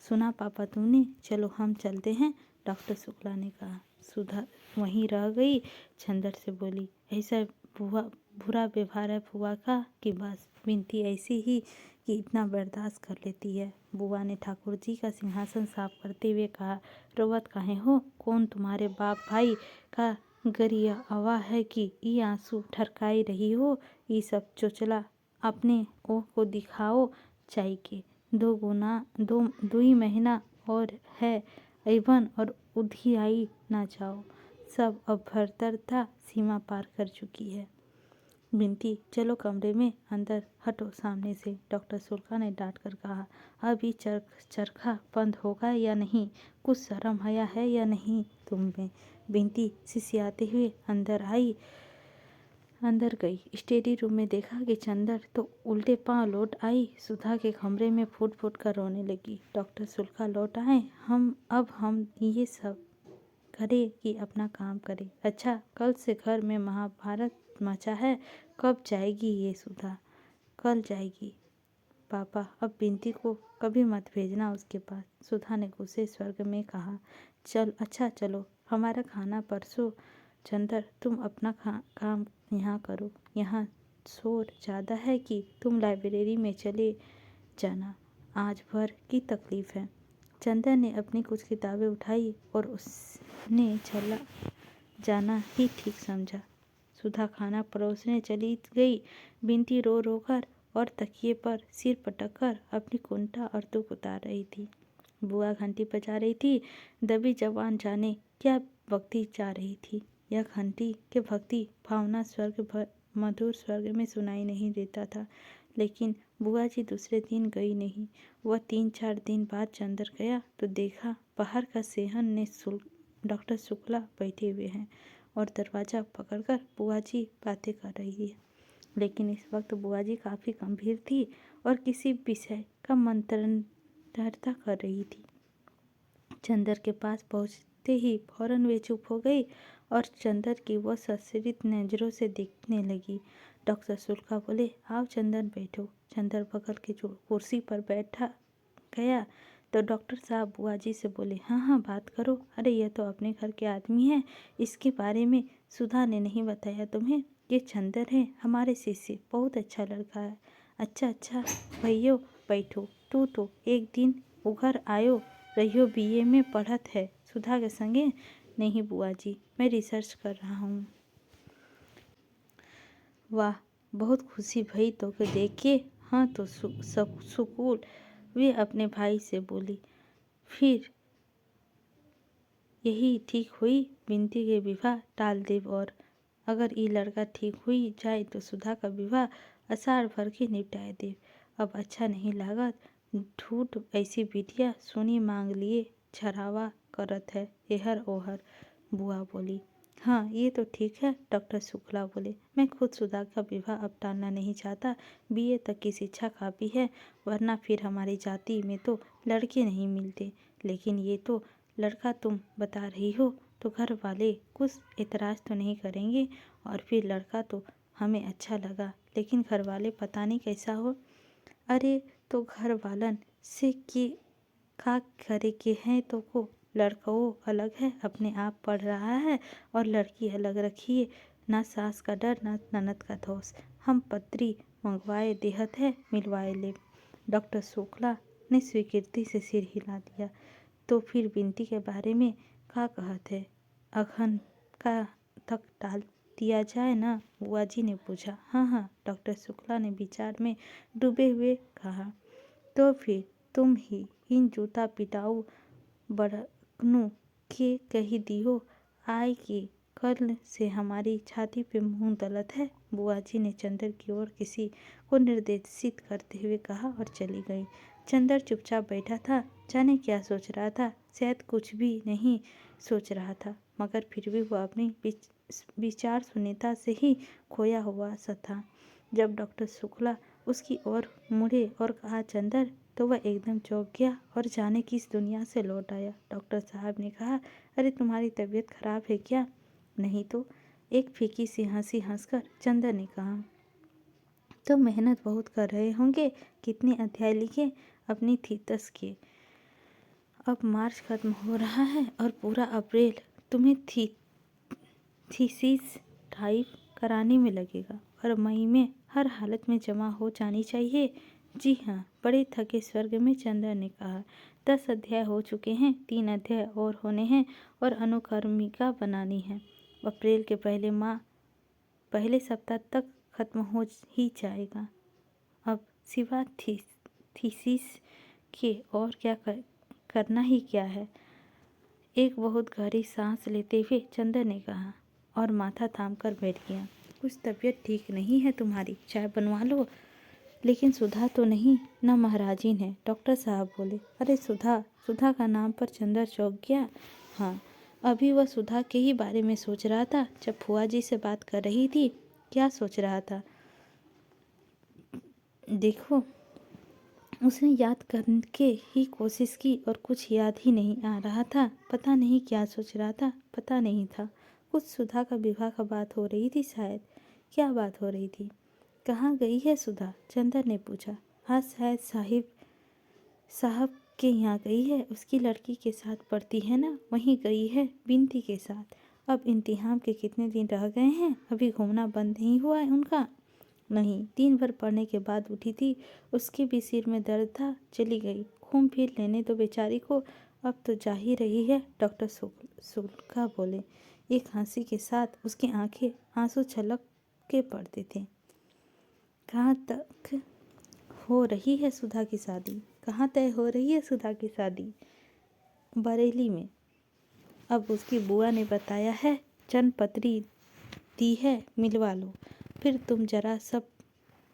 सुना पापा तुमने, चलो हम चलते हैं, डॉक्टर शुक्ला ने कहा। सुधा वहीं रह गई। छंदर से बोली, ऐसा बुरा व्यवहार है बुआ का कि बस बिनती ऐसी ही कि इतना बर्दाश्त कर लेती है। बुआ ने ठाकुर जी का सिंहासन साफ करते हुए कहा, रोवत काहे हो? कौन तुम्हारे बाप भाई का गरिया आवा है कि ई आंसू ठरकाई रही हो? ई सब चोचला अपने ओह को दिखाओ चाय के। 2 महीना और है अइबन और उधियाई ना जाओ। सब अभद्रता सीमा पार कर चुकी है। बिनती, चलो कमरे में, अंदर हटो सामने से, डॉक्टर शुक्ला ने डांट कर कहा। अब ये चरखा बंद होगा या नहीं? कुछ शर्म हया है या नहीं तुम में? बिनती सिसियाते हुए अंदर गई। स्टडी रूम में देखा कि चंदर तो उल्टे पांव लौट आई। सुधा के कमरे में फूट फूट कर रोने लगी। डॉक्टर शुक्ला लौट आए। हम ये सब करे कि अपना काम करे। अच्छा, कल से घर में महाभारत मचा है। कब जाएगी ये सुधा? कल जाएगी। पापा, अब बिनती को कभी मत भेजना उसके पास, सुधा ने गुस्से स्वर में कहा। अच्छा चलो, हमारा खाना परसों। चंदर, तुम अपना काम यहाँ करो। यहाँ शोर ज़्यादा है कि तुम लाइब्रेरी में चले जाना, आज भर की तकलीफ है। चंदर ने अपनी कुछ किताबें उठाई और उसने चला जाना ही ठीक समझा। सुधा खाना परोसने चली गई। बिनती रो रो कर और तकिए पर सिर पटक कर अपनी कुंठा और दुख उतार रही थी। बुआ घंटी बजा रही थी। दबी जवान जाने क्या भक्ति जा रही थी। यह घंटी के भक्ति भावना मधुर स्वर्ग में सुनाई नहीं देता था। लेकिन बुआ जी दूसरे दिन गई नहीं। वह 3-4 दिन बाद चंदर गया तो देखा बाहर का सेहन ने डॉक्टर शुक्ला बैठे हुए हैं और दरवाज़ा पकड़कर बुआ जी बातें कर रही है। लेकिन इस वक्त बुआ जी काफ़ी गंभीर थी और किसी विषय का मंत्रणा कर रही थी। चंदर के पास पहुंचते ही फौरन वे चुप हो गई और चंदर की वह सशरित नजरों से देखने लगी। डॉक्टर शुक्ला बोले, आओ चंदर बैठो। चंदर बगल की कुर्सी पर बैठा गया तो डॉक्टर साहब बुआ जी से बोले, हाँ बात करो। अरे यह तो अपने घर के आदमी है, इसके बारे में सुधा ने नहीं बताया तुम्हें? ये चंदर है, हमारे शिष्य, बहुत अच्छा लड़का है। अच्छा भैयो बैठो। तू तो एक दिन उघर आयो रहियो, बीए में पढ़त है सुधा के संगे? नहीं बुआ जी, मैं रिसर्च कर रहा हूँ। वाह, बहुत खुशी भई तो के देख के। हाँ तो सुकूल, वे अपने भाई से बोली। फिर यही ठीक हुई, बिनती के विवाह टाल देव और अगर ये लड़का ठीक हुई जाए तो सुधा का विवाह अषाढ़ भर के निपटाए देव। अब अच्छा नहीं लागत, ढूंढ ऐसी बिटिया सुनी मांग लिए छरावा करत है एहर ओहर। बुआ बोली, हाँ ये तो ठीक है। डॉक्टर शुक्ला बोले, मैं खुद सुधा का विवाह अब टालना नहीं चाहता। बीए तक की शिक्षा काफ़ी है, वरना फिर हमारी जाति में तो लड़के नहीं मिलते। लेकिन ये तो लड़का तुम बता रही हो तो घर वाले कुछ एतराज़ तो नहीं करेंगे। और फिर लड़का तो हमें अच्छा लगा, लेकिन घर वाले पता नहीं कैसा हो। अरे तो घर वालन से के का करे के हैं तो को लड़कों अलग है, अपने आप पढ़ रहा है, और लड़की अलग रखिए। ना सास का डर ना ननद का दोष। हम पत्री मंगवाए देहत है, मिलवाए ले। डॉक्टर शुक्ला ने स्वीकृति से सिर हिला दिया। तो फिर बिनती के बारे में क्या कहत है? अघन का तक टाल दिया जाए ना? बुआ जी ने पूछा। हाँ, डॉक्टर शुक्ला ने विचार में डूबे हुए कहा। तो फिर तुम ही इन जूता पिटाऊ बड़कनों के कही दियो आय कि कल से हमारी छाती पे मुंह दलत है। बुआ जी ने चंदर की ओर किसी को निर्देशित करते हुए कहा और चली गई। चंदर चुपचाप बैठा था, जाने क्या सोच रहा था। शायद कुछ भी नहीं सोच रहा था, मगर फिर भी वह अपनी विचार शून्यता से ही खोया हुआ सा था। जब डॉक्टर शुक्ला उसकी ओर मुड़े और कहा, चंदर तो वह एकदम चौंक गया और जाने किस दुनिया से लौट आया। डॉक्टर साहब ने कहा, अरे तुम्हारी तबीयत खराब है क्या? नहीं तो, एक फीकी सी हंसी हंसकर चंदर ने कहा। तो मेहनत बहुत कर रहे होंगे, कितने अध्याय लिखे? अपनी थीसिस के। अब मार्च खत्म हो रहा है और पूरा अप्रैल तुम्हें थीसिस टाइप कराने में लगेगा और मई में हर हालत में जमा हो जानी चाहिए। जी हाँ, बड़े थके स्वर्ग में चंद्र ने कहा। 10 अध्याय हो चुके हैं, 3 अध्याय और होने हैं और अनुक्रमिका बनानी है। अप्रैल के पहले सप्ताह तक खत्म हो ही जाएगा। अब सिवा थीसिस के और क्या करना ही क्या है? एक बहुत गहरी सांस लेते हुए चंदर ने कहा और माथा थाम कर बैठ गया। कुछ तबीयत ठीक नहीं है तुम्हारी? चाय बनवा लो। लेकिन सुधा तो नहीं, न महाराजीन है। डॉक्टर साहब बोले। अरे सुधा का नाम पर चंदर चौंक गया। हाँ, अभी वह सुधा के ही बारे में सोच रहा था जब फुआ जी से बात कर रही थी। क्या सोच रहा था? देखो, उसने याद करने की कोशिश की और कुछ याद ही नहीं आ रहा था। पता नहीं क्या सोच रहा था, पता नहीं था। कुछ सुधा का विवाह का बात हो रही थी शायद। क्या बात हो रही थी? कहाँ गई है सुधा? चंदर ने पूछा। हाँ, शायद साहब के यहाँ गई है। उसकी लड़की के साथ पढ़ती है ना, वहीं गई है, बिनती के साथ। अब इम्तिहान के कितने दिन रह गए हैं? अभी घूमना बंद नहीं हुआ है उनका? नहीं, दिन भर पढ़ने के बाद उठी थी, उसके भी सिर में दर्द था, चली गई। घूम फिर लेने तो बेचारी को, अब तो जा ही रही है। डॉक्टर शुक्ला बोले। एक हंसी के साथ उसकी आंखें आंसू छलक के पड़ते थे। कहाँ तक हो रही है सुधा की शादी? कहाँ तय हो रही है सुधा की शादी? बरेली में। अब उसकी बुआ ने बताया है, जन्मपत्री दी है, मिलवा लो। फिर तुम जरा सब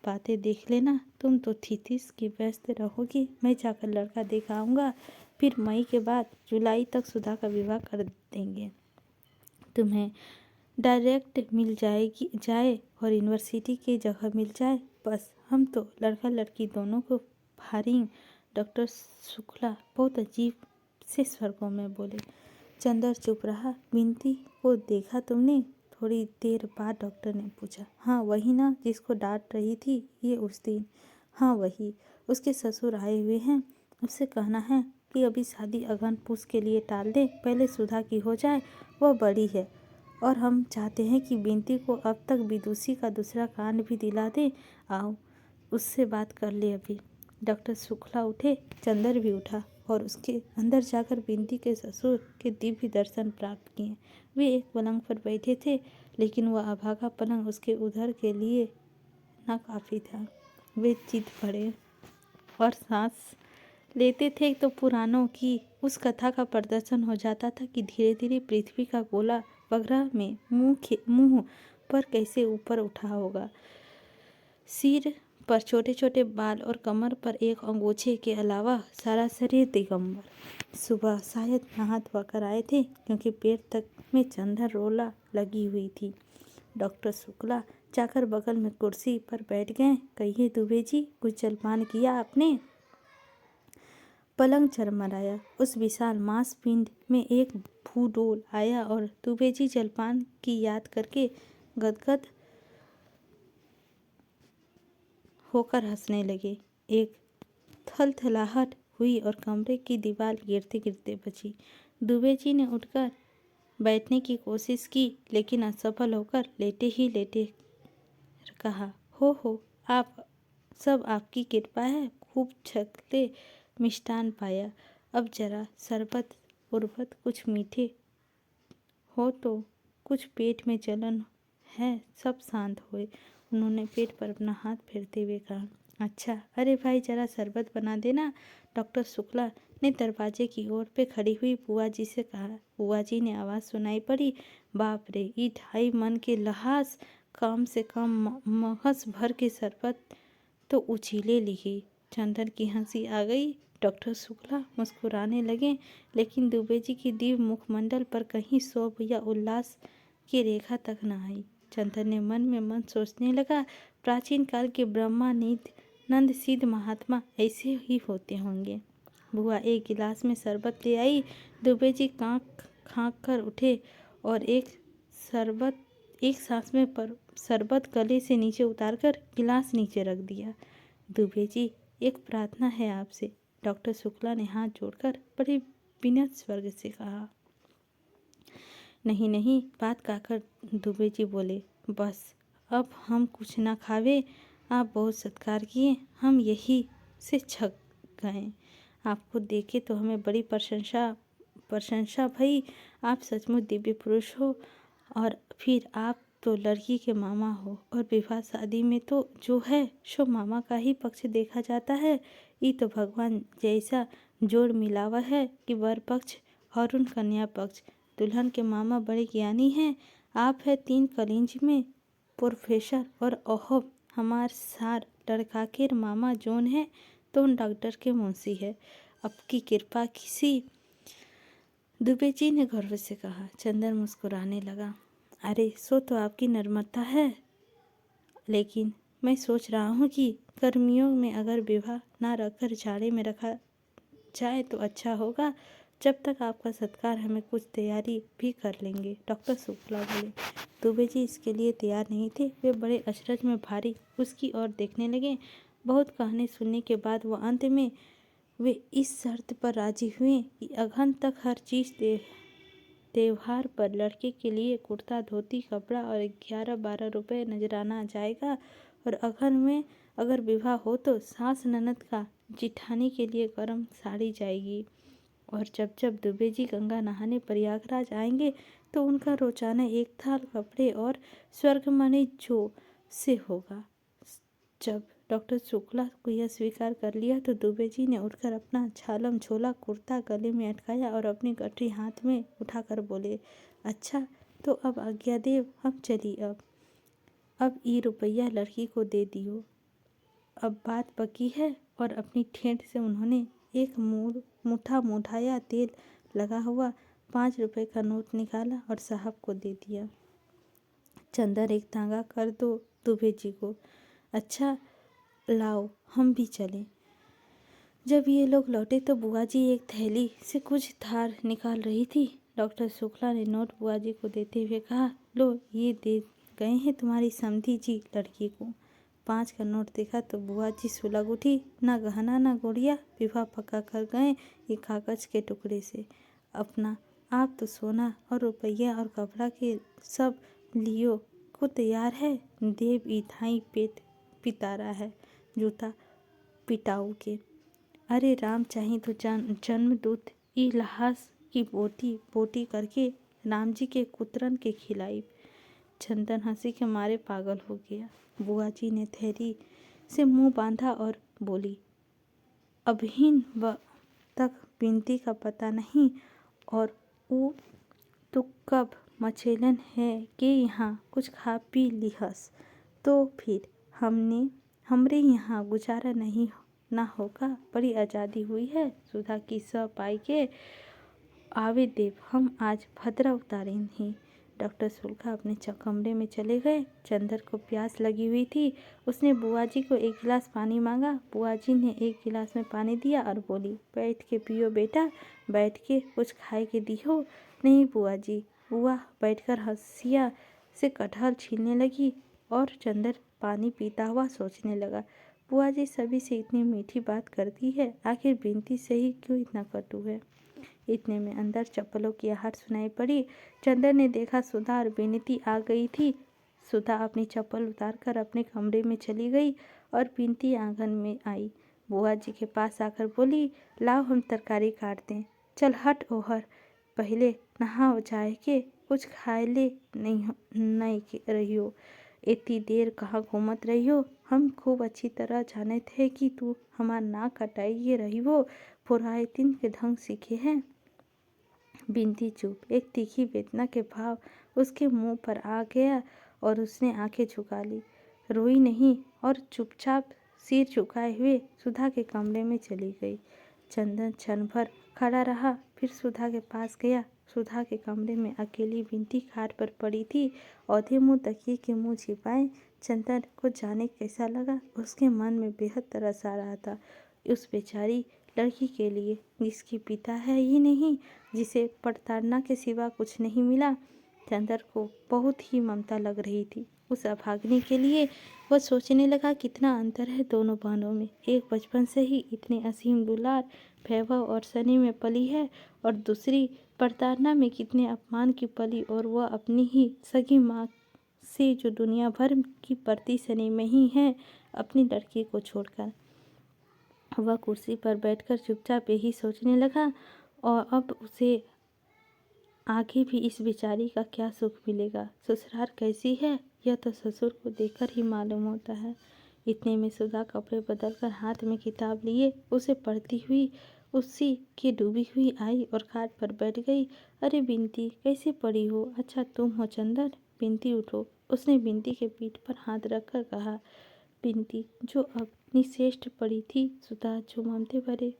बातें देख लेना। तुम तो थीसिस की व्यस्त रहोगी, मैं जाकर लड़का देख आऊँगा। फिर मई के बाद जुलाई तक सुधा का विवाह कर देंगे। तुम्हें डायरेक्ट मिल जाए और यूनिवर्सिटी की जगह मिल जाए, बस। हम तो लड़का लड़की दोनों को फारिंग। डॉक्टर शुक्ला बहुत अजीब से स्वरों में बोले। चंदर चुप रहा। बिनती को देखा तुमने? थोड़ी देर बाद डॉक्टर ने पूछा। हाँ, वही ना जिसको डांट रही थी ये उस दिन? हाँ, वही। उसके ससुर आए हुए हैं। उससे कहना है कि अभी शादी अगहन पूस के लिए टाल दे, पहले सुधा की हो जाए। वह बड़ी है और हम चाहते हैं कि बिनती को अब तक विदुषी का दूसरा कांड भी दिला दे। आओ, उससे बात कर ले अभी। डॉक्टर शुक्ला उठे, चंदर भी उठा और उसके अंदर जाकर बिनती के ससुर के दिव्य दर्शन प्राप्त किए। वे एक पलंग पर बैठे थे, लेकिन वह अभागा पलंग उसके उधर के लिए नाकाफी था। वे चित पड़े और सांस लेते थे तो पुराणों की उस कथा का प्रदर्शन हो जाता था कि धीरे धीरे पृथ्वी का गोला उपग्रह में मुंह पर कैसे ऊपर उठा होगा। सिर पर छोटे छोटे बाल और कमर पर एक अंगोछे के अलावा सारा शरीर दिगंबर। सुबह शायद नहा धोकर आए थे, क्योंकि पैर तक में चंदर रोला लगी हुई थी। डॉक्टर शुक्ला जाकर बगल में कुर्सी पर बैठ गए। कहिए दुबे जी, कुछ जलपान किया आपने? पलंग चरमराया। उस विशाल मांसपिंड में एक भूडोल आया और दुबे जी जलपान की याद करके गदगद होकर हंसने लगे। एक थलथलाहट हुई और कमरे की दीवार गिरते गिरते बची। दुबे जी ने उठकर बैठने की कोशिश की, लेकिन असफल होकर लेटे ही लेटे कहा, हो, आप सब आपकी कृपा है। खूब छकले मिष्टान पाया। अब जरा शरबत उर्बत कुछ मीठे हो तो कुछ पेट में जलन है, सब शांत हुए। उन्होंने पेट पर अपना हाथ फेरते हुए कहा, अच्छा, अरे भाई जरा शरबत बना देना। डॉक्टर शुक्ला ने दरवाजे की ओर पे खड़ी हुई बुआ जी से कहा। बुआ जी ने आवाज़ सुनाई पड़ी, बाप रे, ई 2.5 मन के लहास, कम से कम महस भर के शरबत तो उछीले लिही। चंदन की हंसी आ गई। डॉक्टर शुक्ला मुस्कुराने लगे, लेकिन दुबे जी की दिव्य मुखमंडल पर कहीं शोभ या उल्लास की रेखा तक न आई। चंदन ने मन में मन सोचने लगा, प्राचीन काल के ब्रह्मानिध नंद सिद्ध महात्मा ऐसे ही होते होंगे। बुआ एक गिलास में शरबत ले आई। दुबे जी कांख खाँक कर उठे और एक सांस में शरबत गले से नीचे उतारकर गिलास नीचे रख दिया। दुबे जी, एक प्रार्थना है आपसे, डॉक्टर शुक्ला ने हाथ जोड़कर बड़े विनम्र स्वर से कहा। नहीं नहीं, बात कहकर दुबे जी बोले, बस अब हम कुछ ना खावे। आप बहुत सत्कार किए, हम यही से छक गए। आपको देखे तो हमें बड़ी प्रशंसा भई। आप सचमुच दिव्य पुरुष हो। और फिर आप तो लड़की के मामा हो, और विवाह शादी में तो जो है सो मामा का ही पक्ष देखा जाता है। ये तो भगवान जैसा जोड़ मिलावा है कि वर पक्ष और उन कन्या पक्ष। दुल्हन के मामा बड़े ज्ञानी हैं। आप है 3 कॉलेज में प्रोफेसर, और ओहो हमार सार लड़का के मामा जोन है तो उन डॉक्टर के मुंशी है। आपकी कृपा किसी, दुबे जी ने गर्व से कहा। चंदन मुस्कुराने लगा। अरे सो तो आपकी नम्रता है, लेकिन मैं सोच रहा हूँ कि गर्मियों में अगर विवाह ना रखकर जाड़े में रखा जाए तो अच्छा होगा। जब तक आपका सत्कार, हमें कुछ तैयारी भी कर लेंगे, डॉक्टर शुक्ला बोले। दुबे जी इसके लिए तैयार नहीं थे। वे बड़े अचरज में भारी उसकी ओर देखने लगे। बहुत कहने सुनने के बाद वो अंत में वे इस शर्त पर राजी हुए कि अगहन तक हर चीज़ त्योहार पर लड़के के लिए कुर्ता धोती कपड़ा और 11-12 रुपये नजराना जाएगा, और अगहन में अगर विवाह हो तो सास ननद का जिठानी के लिए गर्म साड़ी जाएगी। और जब जब दुबे जी गंगा नहाने प्रयागराज आएंगे तो उनका रोजाना 1 थाल कपड़े और स्वर्गमणि जो से होगा। जब डॉक्टर शुक्ला को यह स्वीकार कर लिया तो दुबे जी ने उठकर अपना छालम झोला कुर्ता गले में अटकाया और अपनी गठरी हाथ में उठाकर बोले, अच्छा तो अब आज्ञा देव, हम चली। अब ये रुपया लड़की को दे दियो, अब बात पकी है। और अपनी ठेठ से उन्होंने एक मुठा मुठाया तेल लगा हुआ 5 रुपए का नोट निकाला और साहब को दे दिया। चंदन एक तांगा कर दो दुबे जी को। अच्छा लाओ, हम भी चलें। जब ये लोग लौटे तो बुआ जी एक थैली से कुछ धार निकाल रही थी। डॉक्टर शुक्ला ने नोट बुआ जी को देते हुए कहा, लो ये दे गए हैं तुम्हारी समधी जी लड़की को। 5 का नोट देखा तो बुआ जी सुलग उठी। ना गहना ना गुड़िया, विवाह पक्का कर गए ये कागज के टुकड़े से। अपना आप तो सोना और रुपया और कपड़ा के सब लियो को तैयार है। देव ईथाई पेट पितारा है जूता पिटाऊ के। अरे राम चाही तो जन्म दूत ई लहास की बोटी करके राम जी के कुतरन के खिलाई। चंदन हंसी के मारे पागल हो गया। बुआ जी ने थैली से मुंह बांधा और बोली, अभिन तक बिनती का पता नहीं, और वो तो कब मचेलन है कि यहाँ कुछ खा पी लिहस तो फिर हमरे यहाँ गुजारा नहीं ना होगा। बड़ी आज़ादी हुई है। सुधा की पाई के आवे देव, हम आज भद्रा उतारे नहीं। डॉक्टर शुक्ला अपने कमरे में चले गए। चंदर को प्यास लगी हुई थी। उसने बुआ जी को 1 गिलास पानी मांगा। बुआ जी ने 1 गिलास में पानी दिया और बोली, बैठ के पियो बेटा, बैठ के कुछ खाए के दियो। नहीं बुआ जी। बुआ बैठकर हंसिया से कटहल छीलने लगी और चंदर पानी पीता हुआ सोचने लगा, बुआ जी सभी से इतनी मीठी बात करती है, आखिर बिनती से ही क्यों इतना कटु है। इतने में अंदर चप्पलों की आहट सुनाई पड़ी। चंदर ने देखा सुधा और बिनती आ गई थी। सुधा अपनी चप्पल उतारकर अपने कमरे में चली गई और बिनती आंगन में आई। बुआ जी के पास आकर बोली, लाओ हम तरकारी काट दें। चल हट ओहर, पहले नहा जाए के कुछ खाए ले नहीं रहियो। इतनी देर कहाँ घूमत रही हो। हम खूब अच्छी तरह जाने थे कि तू हमार नाक कटाइए रही हो। फुरायतीन के ढंग सीखे हैं। बिनती चुप। एक तीखी वेदना के भाव उसके मुंह पर आ गया और उसने आंखें झुका ली। रोई नहीं और चुपचाप सिर झुकाए हुए सुधा के कमरे में चली गई। चंदन क्षण भर खड़ा रहा, फिर सुधा के पास गया। सुधा के कमरे में अकेली बिनती खाट पर पड़ी थी। औधे मुंह तकिए के मुंह छिपाए चंदन को जाने कैसा लगा, उसके मन में बेहद तरस आ रहा था उस बेचारी लड़की के लिए जिसकी पिता है ही नहीं, जिसे प्रताड़ना के सिवा कुछ नहीं मिला। चंदन को बहुत ही ममता लग रही थी उस अभागिनी के लिए। वह सोचने लगा कितना अंतर है दोनों बहनों में। एक बचपन से ही इतने असीम दुलार, वैभव और स्नेह में पली है और दूसरी प्रताड़ना में कितने अपमान की पली, और वह अपनी ही सगी माँ से जो दुनिया भर की प्रति स्नेह में ही है, अपनी लड़की को छोड़कर। वह कुर्सी पर बैठकर चुपचाप यही सोचने लगा, और अब उसे आगे भी इस बेचारी का क्या सुख मिलेगा। ससुराल कैसी है यह तो ससुर को देखकर ही मालूम होता है। इतने में सुधा कपड़े बदलकर हाथ में किताब लिए उसे पढ़ती हुई उसी की डूबी हुई आई और खाट पर बैठ गई। अरे बिंती, कैसे पड़ी हो? अच्छा तुम हो चंदन? बिंती उठो, उसने बिंती के पीठ पर हाथ रखकर कहा। बिंती जो अपनी श्रेष्ठ पड़ी थी, सुधा जो ममते भरे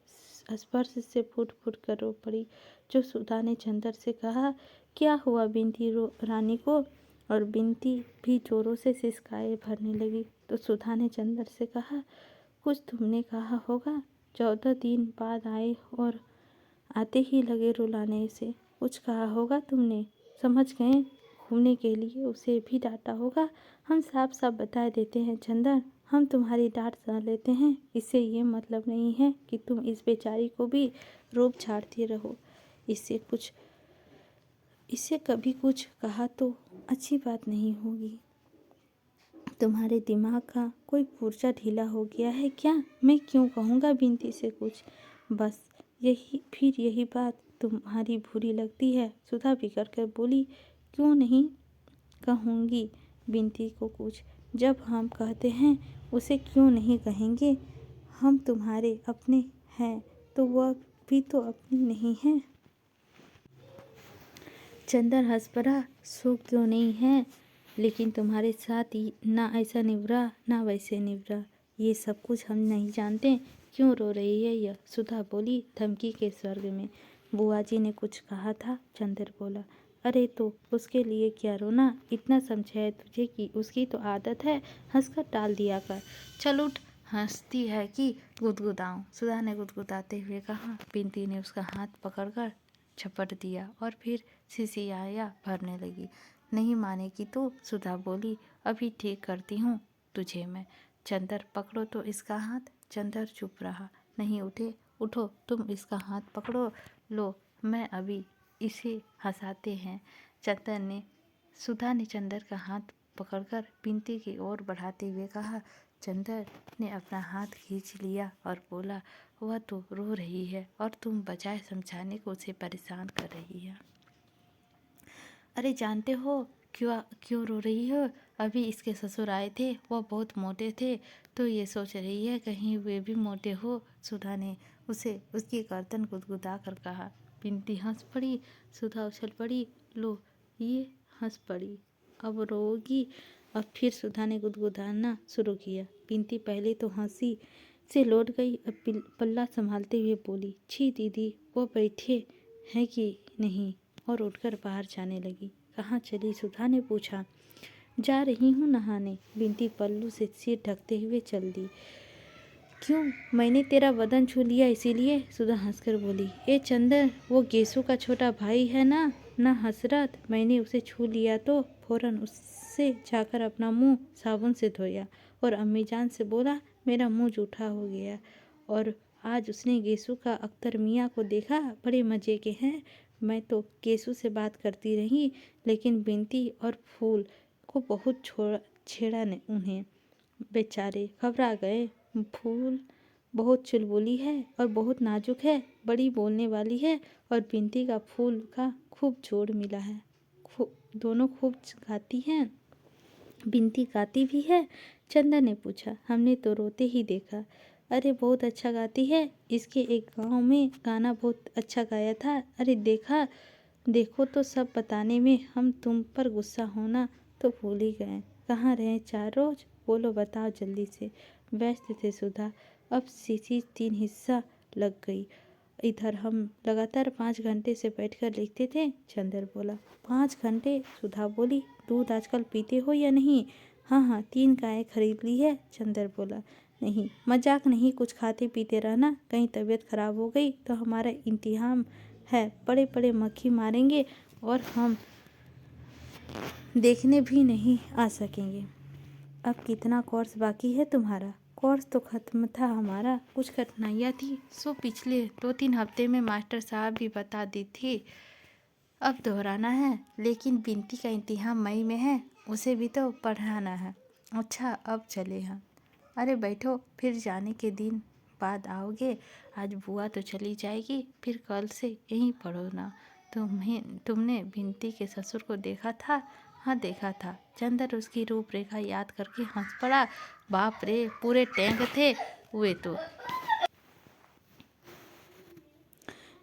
स्पर्श से फूट फूट कर रो पड़ी। जो सुधा ने चंदर से कहा, क्या हुआ बिंती रानी को? और बिंती भी जोरों से सिसकाए भरने लगी। तो सुधा ने चंदर से कहा, कुछ तुमने कहा होगा, 14 दिन बाद आए और आते ही लगे रुलाने से। कुछ कहा होगा तुमने, समझ गए घूमने के लिए उसे भी डांटा होगा। हम साफ साफ बता देते हैं चंदन, हम तुम्हारी डांट सह लेते हैं। इससे ये मतलब नहीं है कि तुम इस बेचारी को भी रोब झाड़ती रहो। इससे कभी कुछ कहा तो अच्छी बात नहीं होगी। तुम्हारे दिमाग का कोई पुर्जा ढीला हो गया है क्या? मैं क्यों कहूँगा बिंती से कुछ? बस यही बात तुम्हारी बुरी लगती है। सुधा बिगड़ कर बोली, क्यों नहीं कहूँगी बिंती को कुछ? जब हम कहते हैं उसे क्यों नहीं कहेंगे? हम तुम्हारे अपने हैं तो वह भी तो अपनी नहीं है। चंदर हंस पड़ा, सो क्यों नहीं है, लेकिन तुम्हारे साथ ही ना ऐसा निभरा ना वैसे निभरा। ये सब कुछ हम नहीं जानते। क्यों रो रही है यह? सुधा बोली धमकी के स्वर्ग में। बुआ जी ने कुछ कहा था, चंदर बोला। अरे तो उसके लिए क्या रोना? इतना समझाया तुझे कि उसकी तो आदत है हंसकर टाल दिया कर। चल उठ, हंसती है कि गुदगुदाऊं? सुधा ने गुदगुदाते हुए कहा। बिंती ने उसका हाथ पकड़कर झपट दिया और फिर सिसियाया भरने लगी। नहीं मानेगी तो? सुधा बोली, अभी ठीक करती हूँ तुझे मैं। चंदर पकड़ो तो इसका हाथ। चंदर चुप रहा। नहीं उठे। उठो, तुम इसका हाथ पकड़ो। लो, मैं अभी इसे हंसाते हैं। सुधा ने चंदर का हाथ पकड़कर बिंती की ओर बढ़ाते हुए कहा। चंदर ने अपना हाथ खींच लिया और बोला, वह तो रो रही है और तुम बजाय समझाने को उसे परेशान कर रही है। अरे जानते हो क्यों रो रही हो? अभी इसके ससुर आए थे, वह बहुत मोटे थे, तो ये सोच रही है कहीं वे भी मोटे हो। सुधा ने उसे उसकी गर्दन गुदगुदा कर कहा। बिंती हंस पड़ी। सुधा उछल पड़ी। लो, ये हंस पड़ी, अब रोगी। अब फिर सुधा ने गुदगुदाना शुरू किया। बिंती पहले तो हंसी से लौट गई, अब पल्ला संभालते हुए बोली, छी दीदी, वो बैठे हैं कि नहीं? और उठकर बाहर जाने लगी। कहाँ चली? सुधा ने पूछा। जा रही हूँ नहाने। बिंती पल्लू से सिर ढकते हुए चल दी। क्यों, मैंने तेरा बदन छू लिया इसीलिए? सुधा हंसकर बोली। ए चंदर, वो गेसू का छोटा भाई है ना हसरत, मैंने उसे छू लिया तो फौरन उससे जाकर अपना मुंह साबुन से धोया और अम्मी जान से बोला मेरा मुंह जूठा हो गया। और आज उसने गेसू का अख्तर मियाँ को देखा, बड़े मज़े के हैं। मैं तो गेसू से बात करती रही, लेकिन बिंती और फूल को बहुत छेड़ा ने उन्हें। बेचारे घबरा गए। फूल बहुत चुलबुली है और बहुत नाजुक है, बड़ी बोलने वाली है, और बिंती का फूल का खूब जोड़ मिला है। दोनों खूब गाती हैं। बिंती गाती भी है? चंदन ने पूछा। हमने तो रोते ही देखा। अरे बहुत अच्छा गाती है। इसके एक गांव में गाना बहुत अच्छा गाया था। अरे देखो तो सब बताने में हम तुम पर गुस्सा होना तो भूल ही गए। कहाँ रहे 4 रोज? बोलो बताओ जल्दी से। व्यस्त थे सुधा, अब सीसी 3 हिस्सा लग गई। इधर हम लगातार 5 घंटे से बैठकर लिखते थे। चंदर बोला। 5 घंटे? सुधा बोली। दूध आजकल पीते हो या नहीं? हाँ हाँ, 3 गायें खरीद ली है। चंदर बोला। नहीं, मजाक नहीं, कुछ खाते पीते रहना, कहीं तबीयत खराब हो गई तो हमारा इंतजाम है, बड़े बड़े मक्खी मारेंगे और हम देखने भी नहीं आ सकेंगे। अब कितना कोर्स बाकी है तुम्हारा? कोर्स तो ख़त्म था हमारा, कुछ कठिनाइयाँ थी सो पिछले 2-3 हफ्ते में मास्टर साहब भी बता दी थी, अब दोहराना है। लेकिन बिनती का इम्तिहान मई में है, उसे भी तो पढ़ाना है। अच्छा, अब चले हम। अरे बैठो, फिर जाने के दिन बाद आओगे। आज बुआ तो चली जाएगी, फिर कल से यहीं पढ़ो ना। तुमने बिनती के ससुर को देखा था? हाँ देखा था। चंदर उसकी रूपरेखा याद करके हंस पड़ा। बाप रे, पूरे टैंक थे वे तो।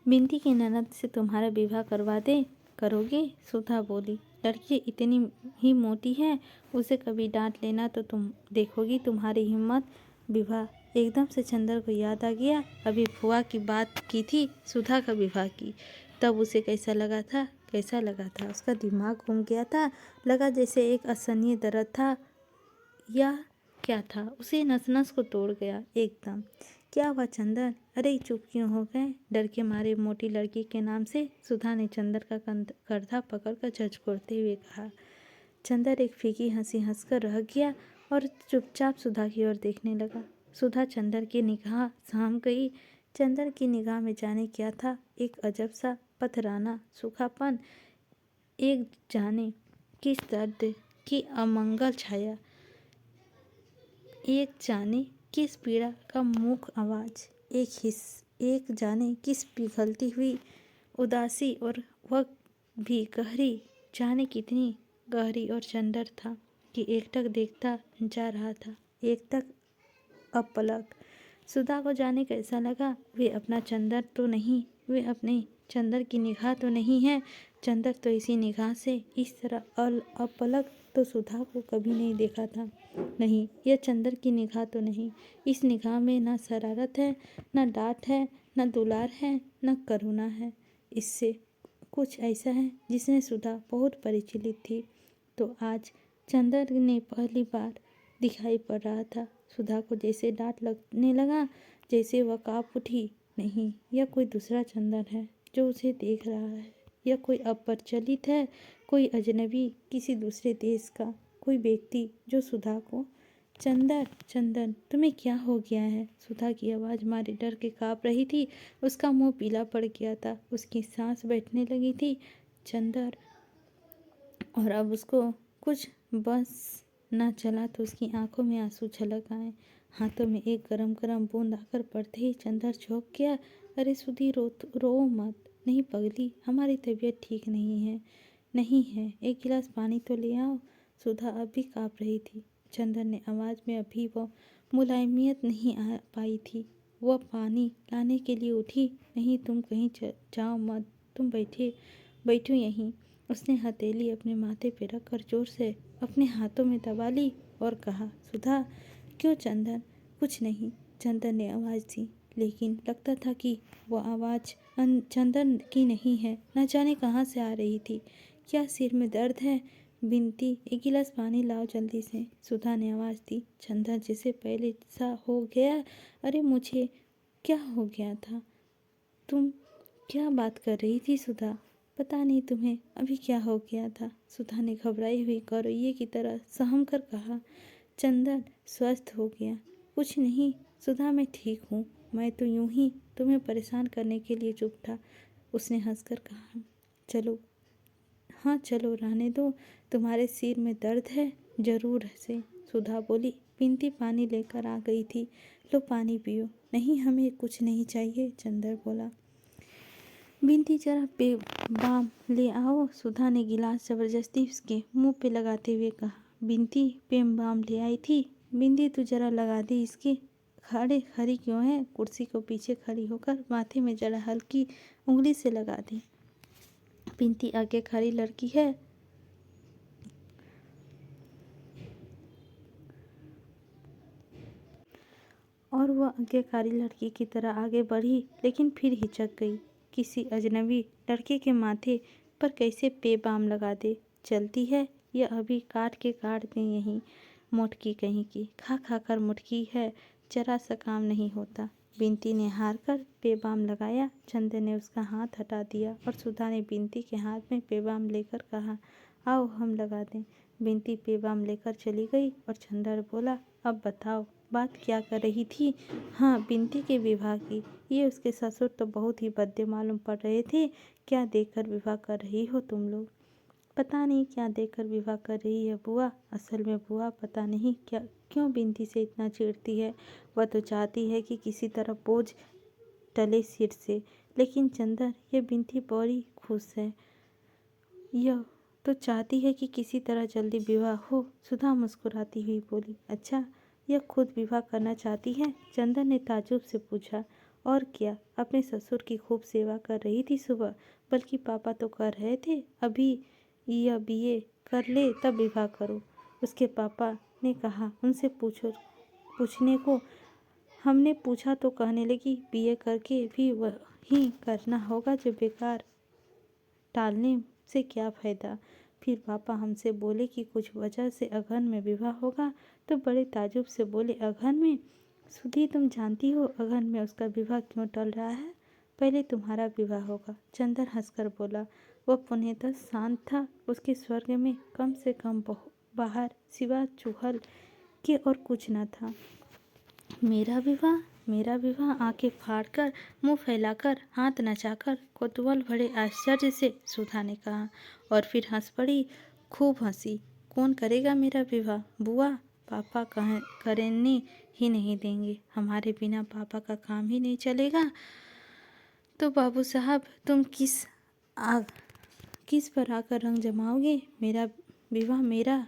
बिनती की ननद से तुम्हारा विवाह करवा दे, करोगे? सुधा बोली। लड़की इतनी ही मोटी है, उसे कभी डांट लेना तो तुम देखोगी तुम्हारी हिम्मत। विवाह? एकदम से चंदर को याद आ गया, अभी फुआ की बात की थी सुधा का विवाह की। तब उसे कैसा लगा था? कैसा लगा था? उसका दिमाग घूम गया था, लगा जैसे एक असहनीय दर्द था या क्या था, उसे नस नस को तोड़ गया एकदम। क्या हुआ चंदर? अरे चुप क्यों हो गए? डर के मारे मोटी लड़की के नाम से? सुधा ने चंदर का कंधा पकड़कर झंझोड़ते हुए कहा। चंदर एक फीकी हंसी हंसकर रह गया और चुपचाप सुधा की ओर देखने लगा। सुधा चंदर की निगाह थाम गई। चंदर की निगाह में जाने क्या था, एक अजब सा पथराना सूखापन, एक जाने किस दर्द की अमंगल छाया, एक जाने किस पीड़ा का मूक आवाज़, एक जाने किस पिघलती हुई उदासी, और वह भी गहरी, जाने कितनी गहरी। और चंदर था कि एकटक देखता जा रहा था, एकटक अपलक। सुधा को जाने कैसा लगा। वे अपना चंदर तो नहीं, वे अपने चंदर की निगाह तो नहीं है। चंदर तो इसी निगाह से इस तरह अपलक तो सुधा को कभी नहीं देखा था। नहीं, यह चंदर की निगाह तो नहीं। इस निगाह में न शरारत है, न डांट है, न दुलार है, न करुणा है। इससे कुछ ऐसा है जिसने सुधा बहुत परिचित थी, तो आज चंदर ने पहली बार दिखाई पड़ रहा था। सुधा को जैसे डांट लगने लगा, जैसे वह काँप उठी। नहीं, यह कोई दूसरा चंदर है जो उसे देख रहा है। यह कोई अपरिचित है, कोई अजनबी, किसी दूसरे देश का कोई व्यक्ति जो सुधा को। चंदर, चंदन, तुम्हें क्या हो गया है? सुधा की आवाज़ मारे डर के काँप रही थी। उसका मुंह पीला पड़ गया था, उसकी सांस बैठने लगी थी। चंदर, और अब उसको कुछ बस न चला तो उसकी आंखों में आंसू छलक आए। हाथों में एक गरम गरम बूंद आकर पड़ते ही चंदर चौंक गया। अरे सुधी, रो मत। नहीं पगली, हमारी तबीयत ठीक नहीं है। नहीं है, एक गिलास पानी तो ले आओ। सुधा अब भी काँप रही थी। चंदर ने आवाज़ में अभी वो मुलायमियत नहीं आ पाई थी। वह पानी लाने के लिए उठी। नहीं, तुम कहीं जाओ मत, तुम बैठो यहीं। उसने हथेली अपने माथे पर रखकर जोर से अपने हाथों में दबा ली और कहा, सुधा। क्यों चंदन? कुछ नहीं, चंदन ने आवाज़ दी, लेकिन लगता था कि वह आवाज़ चंदन की नहीं है, न जाने कहाँ से आ रही थी। क्या सिर में दर्द है? बिनती, एक गिलास पानी लाओ जल्दी से, सुधा ने आवाज़ दी। चंदन जैसे पहले सा हो गया। अरे मुझे क्या हो गया था? तुम क्या बात कर रही थी सुधा? पता नहीं तुम्हें अभी क्या हो गया था, सुधा ने घबराई हुई गौरैया की तरह सहम कर कहा। चंदन स्वस्थ हो गया। कुछ नहीं सुधा, मैं ठीक हूँ। मैं तो यूं ही तुम्हें परेशान करने के लिए चुप था, उसने हंसकर कहा। चलो, हाँ चलो, रहने दो। तुम्हारे सिर में दर्द है? जरूर से, सुधा बोली। बिनती पानी लेकर आ गई थी। लो पानी पियो। नहीं, हमें कुछ नहीं चाहिए, चंदर बोला। बिनती, जरा बाम ले आओ, सुधा ने गिलास जबरदस्ती उसके मुंह पे लगाते हुए कहा। बिनती पेम बाम ले आई थी। बिनती, तू जरा लगा दे इसके। खड़े खड़ी क्यों है? कुर्सी को पीछे खड़ी होकर माथे में जरा हल्की उंगली से लगा दे। बिनती आगे खड़ी लड़की है, और वह आज्ञाकारी लड़की की तरह आगे बढ़ी, लेकिन फिर हिचक गई। किसी अजनबी लड़के के माथे पर कैसे पे बाम लगा दे? चलती है या अभी काट दें यहीं? मोटकी कहीं की, खा खा कर मुटकी है, जरा सा काम नहीं होता। बिनती ने हार कर पेबाम लगाया। चंदर ने उसका हाथ हटा दिया और सुधा ने बिनती के हाथ में पेबाम लेकर कहा, आओ हम लगा दें। बिनती पेबाम लेकर चली गई और चंदर बोला, अब बताओ बात क्या कर रही थी। हाँ, बिनती के विवाह की। ये उसके ससुर तो बहुत ही भद्दे मालूम पड़ रहे थे। क्या देखकर विवाह कर रही हो तुम लोग। पता नहीं क्या देखकर विवाह कर रही है बुआ। असल में बुआ पता नहीं क्या क्यों बिनती से इतना चिढ़ती है। वह तो चाहती है कि किसी तरह बोझ टले सिर से, लेकिन चंदर ये बिनती बड़ी खुश है। यह तो चाहती है कि किसी तरह जल्दी विवाह हो। सुधा मुस्कुराती हुई बोली, अच्छा यह खुद विवाह करना चाहती है। चंदर ने ताज्जुब से पूछा, और क्या, अपने ससुर की खूब सेवा कर रही थी सुबह। बल्कि पापा तो कर रहे थे, अभी यह बीए कर ले तब विवाह करो। उसके पापा ने कहा, उनसे पूछने को। हमने पूछा तो कहने लगी बीए करके भी वही करना होगा जो बेकार, टालने से क्या फ़ायदा। फिर पापा हमसे बोले कि कुछ वजह से अगहन में विवाह होगा, तो बड़े ताज्जुब से बोले, अगहन में। सुधी, तुम जानती हो अगहन में उसका विवाह क्यों टल रहा है। पहले तुम्हारा विवाह होगा। चंदर हंसकर बोला। वह पूर्णतः शांत था। उसके स्वर्ग में कम से कम बाहर सिवा चूहल के और कुछ न था। मेरा विवाह, मेरा विवाह। आंखें फाड़कर, मुंह फैलाकर, हाथ नचाकर, कौतूहल भरे आश्चर्य से सुधा ने कहा, और फिर हंस पड़ी, खूब हंसी। कौन करेगा मेरा विवाह। बुआ, पापा करने ही नहीं देंगे। हमारे बिना पापा का काम ही नहीं चलेगा। तो बाबू साहब, तुम किस पर आकर रंग जमाओगे। मेरा विवाह मेरा।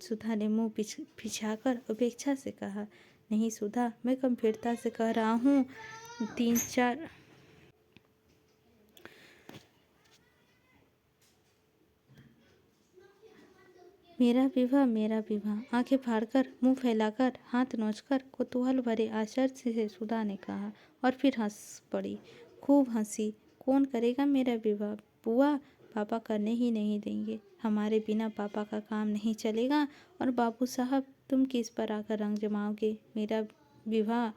सुधा ने मुंह पिछाकर उपेक्षा से कहा, नहीं सुधा, मैं गंभीरता से कह रहा हूँ। 3-4 मेरा विवाह, मेरा विवाह। आंखें फाड़कर, मुंह फैलाकर, हाथ नोचकर, कौतूहल भरे आश्चर्य से सुधा ने कहा, और फिर हंस पड़ी, खूब हंसी। कौन करेगा मेरा विवाह। बुआ, पापा करने ही नहीं देंगे। हमारे बिना पापा का काम नहीं चलेगा। और बाबू साहब, तुम किस पर आकर रंग जमाओगे। मेरा विवाह।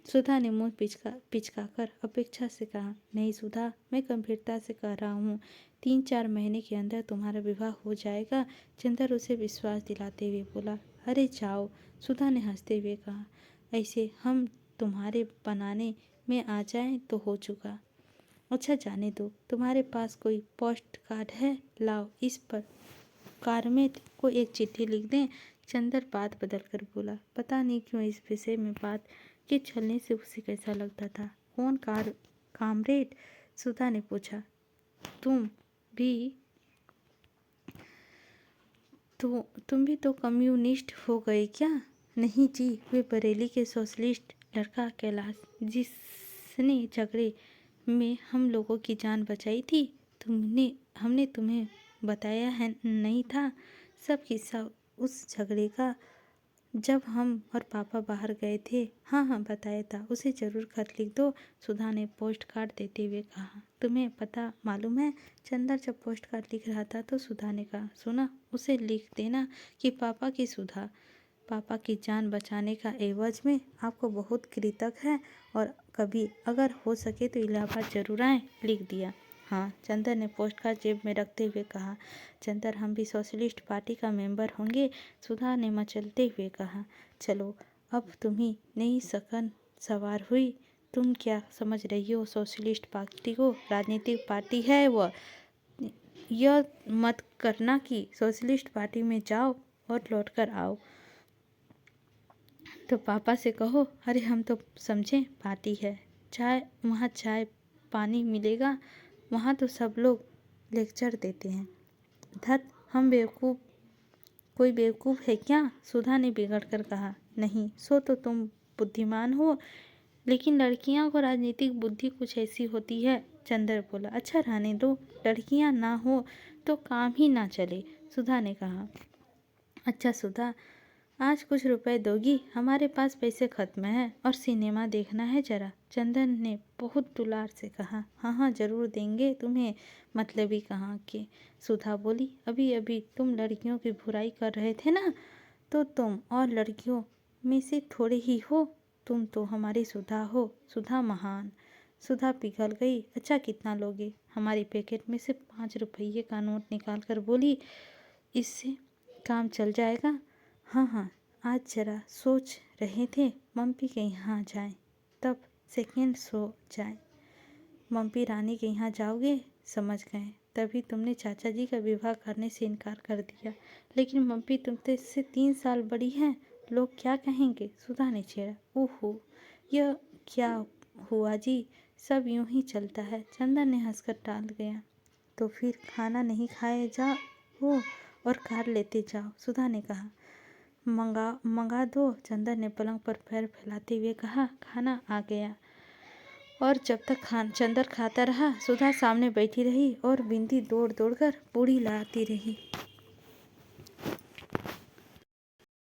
सुधा ने मुंह पिचकाकर अपेक्षा से कहा, नहीं सुधा, मैं गंभीरता से कह रहा हूँ। 3-4 महीने के अंदर तुम्हारा विवाह हो जाएगा। चंदर उसे विश्वास दिलाते हुए बोला, अरे जाओ। सुधा ने हंसते हुए कहा, ऐसे हम तुम्हारे बनाने में आ जाएं तो हो चुका। अच्छा जाने दो। तुम्हारे पास कोई पोस्ट कार्ड है, लाओ, इस पर कारमेत को एक चिट्ठी लिख दें। चंदर बात बदल कर बोला, पता नहीं क्यों इस विषय में बात के छलने से उसे कैसा लगता था। कौन कामरेड। सुधा ने पूछा, तुम भी तुम भी तो कम्युनिस्ट हो गए क्या। नहीं जी, वे बरेली के सोशलिस्ट लड़का कैलाश, जिसने झगड़े में हम लोगों की जान बचाई थी। हमने तुम्हें बताया है नहीं था सब किस्सा उस झगड़े का, जब हम और पापा बाहर गए थे। हाँ हाँ, बताया था। उसे ज़रूर खत लिख दो। सुधा ने पोस्ट कार्ड देते हुए कहा, तुम्हें पता मालूम है। चंदर जब पोस्ट कार्ड लिख रहा था तो सुधा ने कहा, सुना, उसे लिख देना कि पापा की जान बचाने का एवज में आपको बहुत कृतज्ञ है, और कभी अगर हो सके तो इलाहाबाद जरूर आए। लिख दिया। हाँ, चंदर ने पोस्ट कार्ड जेब में रखते हुए कहा। चंदर, हम भी सोशलिस्ट पार्टी का मेंबर होंगे। सुधा ने मचलते हुए कहा, चलो अब तुम्ही नई सकन सवार हुई। तुम क्या समझ रही हो सोशलिस्ट पार्टी को। राजनीतिक पार्टी है वह। यह मत करना कि सोशलिस्ट पार्टी में जाओ और लौट कर आओ तो पापा से कहो, अरे हम तो समझें पार्टी है। वहाँ चाय पानी मिलेगा। वहाँ तो सब लोग लेक्चर देते हैं। धत, हम कोई बेवकूफ़ है क्या। सुधा ने बिगड़ कर कहा, नहीं, सो तो तुम बुद्धिमान हो, लेकिन लड़कियां को राजनीतिक बुद्धि कुछ ऐसी होती है। चंदर बोला, अच्छा रहने दो, लड़कियां ना हो तो काम ही ना चले। सुधा ने कहा, अच्छा सुधा, आज कुछ रुपए दोगी। हमारे पास पैसे खत्म हैं और सिनेमा देखना है जरा। चंदन ने बहुत दुलार से कहा, हाँ हाँ जरूर देंगे तुम्हें, मतलबी कहाँ के। सुधा बोली, अभी अभी तुम लड़कियों की बुराई कर रहे थे ना, तो तुम और लड़कियों में से थोड़े ही हो। तुम तो हमारी सुधा हो, सुधा महान। सुधा पिघल गई। अच्छा कितना लोगे? हमारी पैकेट में से 5 रुपये का नोट निकाल कर बोली, इससे काम चल जाएगा। हाँ हाँ, आज जरा सोच रहे थे मम्पी के यहाँ जाएं, तब सेकेंड शो जाए। मम्पी रानी के यहाँ जाओगे? समझ गए, तभी तुमने चाचा जी का विवाह करने से इनकार कर दिया। लेकिन मम्पी तुमसे 3 साल बड़ी हैं, लोग क्या कहेंगे? सुधा ने छेड़ा। ओहो, यह क्या हुआ जी, सब यूं ही चलता है। चंदन ने हंसकर टाल गया। तो फिर खाना नहीं खाए जाओ और कार लेते जाओ, सुधा ने कहा। मंगा दो, चंदन ने पलंग पर पैर फैलाते हुए कहा। खाना आ गया और जब तक चंदन खाता रहा, सुधा सामने बैठी रही और बिंदी दौड़ दौड़ कर पूड़ी लाती रही।